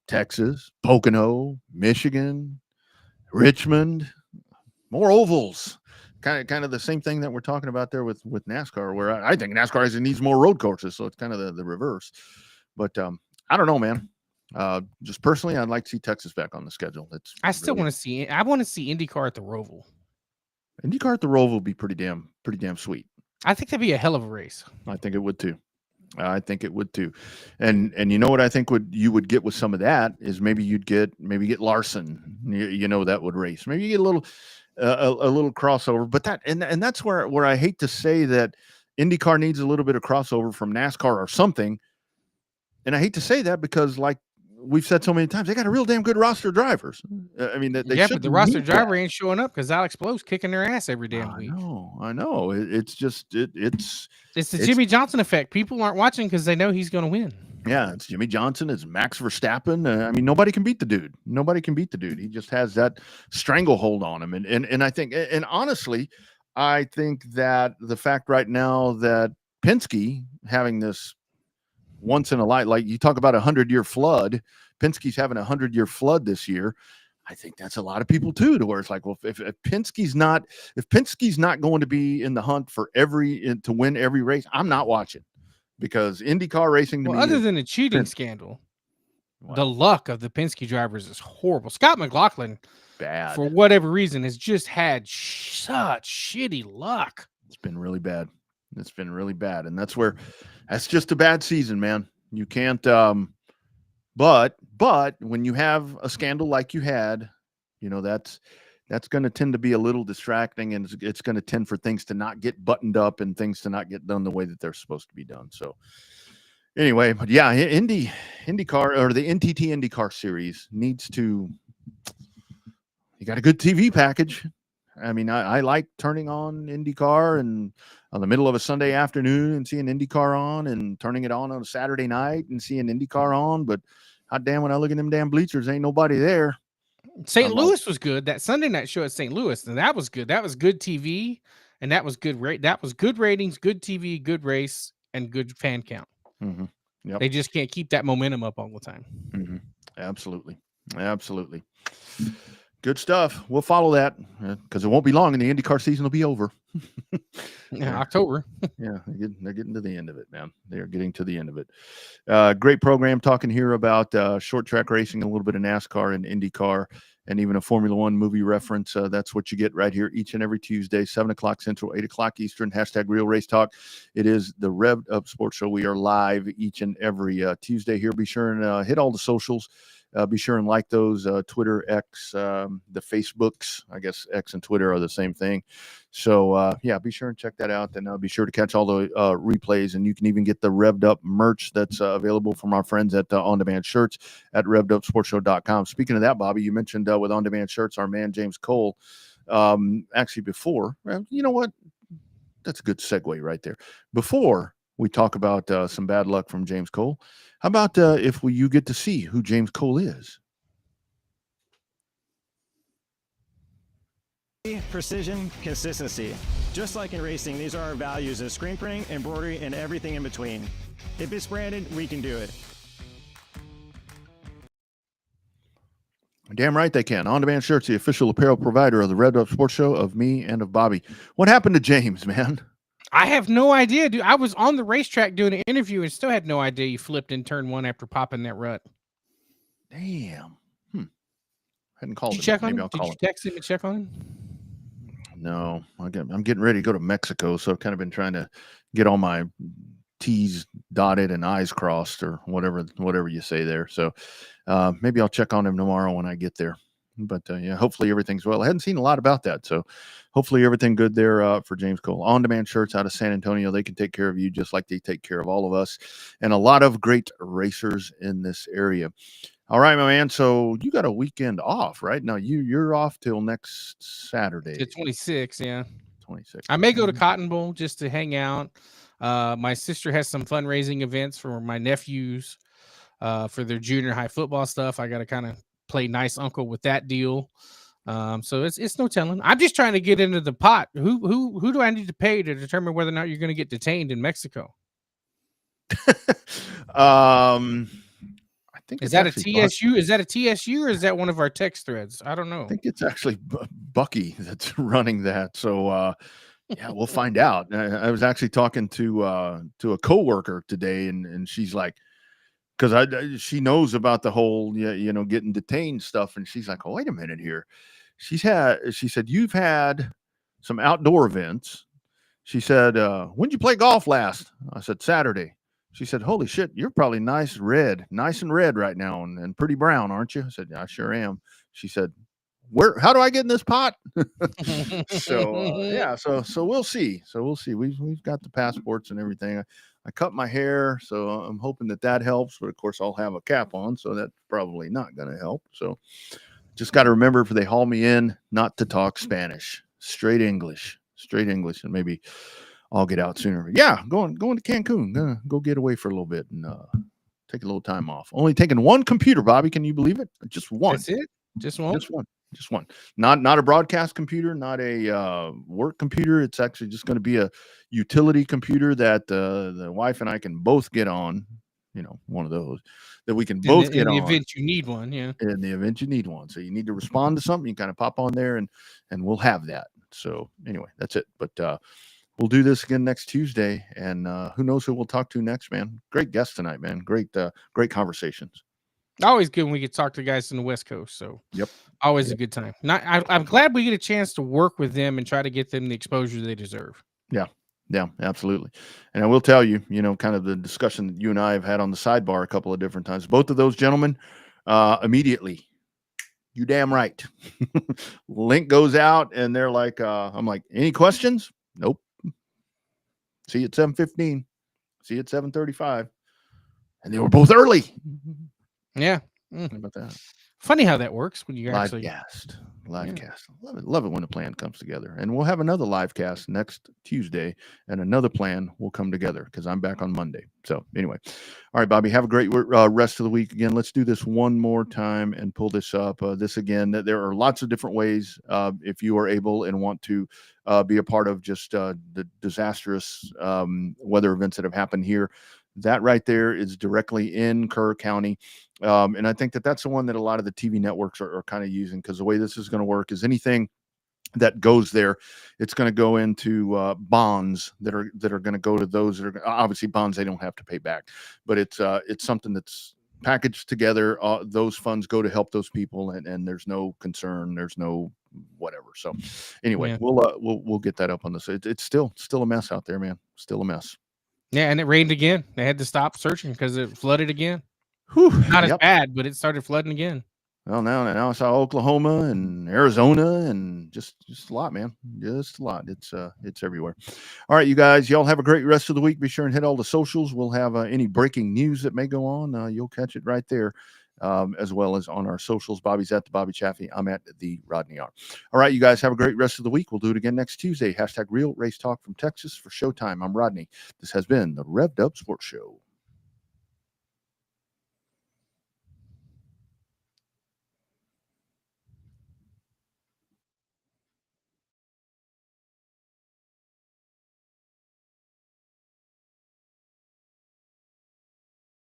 Texas, Pocono, Michigan, Richmond, more ovals, kind of the same thing that we're talking about there with NASCAR, where I think NASCAR actually needs more road courses. So it's kind of the reverse, but I don't know, man. Just personally, I'd like to see Texas back on the schedule. I still want to see. I want to see IndyCar at the Roval. IndyCar at the Roval would be pretty damn sweet. I think that'd be a hell of a race. I think it would too. And you know what I think you would get with some of that is maybe you'd get Larson. You know, that would race. Maybe you get a little crossover. But that's where I hate to say that IndyCar needs a little bit of crossover from NASCAR or something. And I hate to say that, because, like we've said so many times, they got a real damn good roster of drivers. I mean, but the roster driver ain't showing up because Alex Blow's kicking their ass every damn week. I know. It's the Jimmy Johnson effect. People aren't watching because they know he's going to win. Yeah, it's Jimmy Johnson. It's Max Verstappen. I mean, nobody can beat the dude. He just has that stranglehold on him. And I think, and honestly, I think that the fact right now that Penske having this once in a life, like you talk about 100-year flood, Penske's having 100-year flood this year. I think that's a lot of people too, to where it's like, well, if Penske's not going to be in the hunt for to win every race, I'm not watching, because IndyCar racing to me, other than a cheating scandal, the luck of the Penske drivers is horrible. Scott McLaughlin, bad for whatever reason, has just had such shitty luck. It's been really bad. And that's just a bad season, man. You can't but when you have a scandal like you had, you know, that's going to tend to be a little distracting, and it's going to tend for things to not get buttoned up and things to not get done the way that they're supposed to be done. So anyway, but yeah, IndyCar, or the NTT IndyCar series, needs to, you got a good TV package. I mean, I like turning on IndyCar and on the middle of a Sunday afternoon and seeing IndyCar on, and turning it on a Saturday night and seeing IndyCar on. But hot damn, when I look at them damn bleachers, ain't nobody there. St. Louis was good. That Sunday night show at St. Louis, and that was good. That was good TV, and that was good that was good ratings, good TV, good race, and good fan count. Mm-hmm. Yep. They just can't keep that momentum up all the time. Mm-hmm. Absolutely. Good stuff. We'll follow that, because it won't be long and the IndyCar season will be over. Yeah, October. Yeah, they're getting to the end of it, man. They're getting to the end of it. Great program talking here about short track racing, a little bit of NASCAR and IndyCar, and even a Formula One movie reference. That's what you get right here each and every Tuesday, 7 o'clock Central, 8 o'clock Eastern, #Real Race Talk. It is the Revved Up Sports Show. We are live each and every Tuesday here. Be sure and hit all the socials. Be sure and like those, Twitter, X, the Facebooks. I guess X and Twitter are the same thing. So, yeah, be sure and check that out. And be sure to catch all the replays. And you can even get the Revved Up merch that's available from our friends at On Demand Shirts at RevvedUpSportsShow.com. Speaking of that, Bobby, you mentioned with On Demand Shirts, our man James Cole. Actually, before, you know what? That's a good segue right there. Before we talk about some bad luck from James Cole, how about if you get to see who James Cole is? Precision, consistency. Just like in racing, these are our values in screen printing, embroidery, and everything in between. If it's branded, we can do it. Damn right they can. On Demand Shirts, the official apparel provider of the Revved Up Sports Show, of me and of Bobby. What happened to James, man? I have no idea, dude. I was on the racetrack doing an interview and still had no idea he flipped in turn 1 after popping that rut. Damn. Hadn't called Did you check on Maybe him? I'll Did call you him. text him and check on him? No, I'm getting ready to go to Mexico, so I've kind of been trying to get all my T's dotted and I's crossed, or whatever you say there. So maybe I'll check on him tomorrow when I get there. But yeah, hopefully everything's well. I hadn't seen a lot about that, so hopefully everything good there for James Cole. On Demand Shirts out of San Antonio, they can take care of you just like they take care of all of us, and a lot of great racers in this area. All right, my man. So you got a weekend off, right? Now you're off till next Saturday. The 26th, yeah. 26. I may go to Cotton Bowl just to hang out. My sister has some fundraising events for my nephews for their junior high football stuff. I got to kind of play nice uncle with that deal. So it's no telling. I'm just trying to get into the pot. Who do I need to pay to determine whether or not you're going to get detained in Mexico? I think is that a TSU? Is that a TSU or is that one of our text threads? I don't know. I think it's actually Bucky that's running that. So yeah, we'll find out. I was actually talking to a coworker today, and she's like, because she knows about the whole getting detained stuff, and she's like, oh, wait a minute here. She said you've had some outdoor events. She said, when did you play golf last? I said Saturday. She said, holy shit, you're probably nice and red right now and pretty brown, aren't you? I said, yeah, I sure am. She said, how do I get in this pot? So yeah, so we'll see. We've got the passports and everything. I cut my hair, so I'm hoping that helps. But of course, I'll have a cap on, so that's probably not going to help. So just got to remember, if they haul me in, not to talk Spanish, straight English, and maybe I'll get out sooner. Yeah, going to Cancun. Gonna go get away for a little bit and take a little time off. Only taking one computer, Bobby. Can you believe it? Just one. That's it. Just one. Just one. Not a broadcast computer, not a work computer. It's actually just going to be a utility computer that the wife and I can both get on. One of those that we can both get on. In the event you need one, yeah. In the event you need one. So you need to respond to something, you kind of pop on there and we'll have that. So anyway, that's it. But we'll do this again next Tuesday, and who knows who we'll talk to next, man. Great guest tonight, man. Great conversations. Always good when we get to talk to guys in the West Coast. So yep, always a good time. I'm glad we get a chance to work with them and try to get them the exposure they deserve. Yeah, absolutely. And I will tell you, kind of the discussion that you and I have had on the sidebar a couple of different times. Both of those gentlemen, immediately, you damn right. Link goes out, and they're like, I'm like, any questions? Nope. See you at 7:15. See you at 7:35. And they were both early. Yeah. How about that? Funny how that works when you actually live cast. Love it when a plan comes together. And we'll have another live cast next Tuesday, and another plan will come together because I'm back on Monday. So anyway, all right, Bobby, have a great rest of the week. Again, let's do this one more time and pull this up. This again, there are lots of different ways if you are able and want to be a part of just the disastrous weather events that have happened here. That right there is directly in Kerr County. And I think that's the one that a lot of the TV networks are kind of using, because the way this is going to work is anything that goes there, it's going to go into bonds that are going to go to those that are obviously bonds they don't have to pay back, but it's something that's packaged together. Those funds go to help those people, and there's no concern, there's no whatever. So anyway, we'll get that up on this. It's still a mess out there, man. Still a mess. Yeah, and it rained again. They had to stop searching because it flooded again. Whew, Not as bad, but it started flooding again. Well, now I saw Oklahoma and Arizona, and just a lot, man. Just a lot. It's everywhere. All right, you guys, y'all have a great rest of the week. Be sure and hit all the socials. We'll have any breaking news that may go on. You'll catch it right there, as well as on our socials. Bobby's at the Bobby Chaffee. I'm at the Rodney R. All right, you guys have a great rest of the week. We'll do it again next Tuesday. #Real Race Talk from Texas for Showtime. I'm Rodney. This has been the Revved Up Sports Show.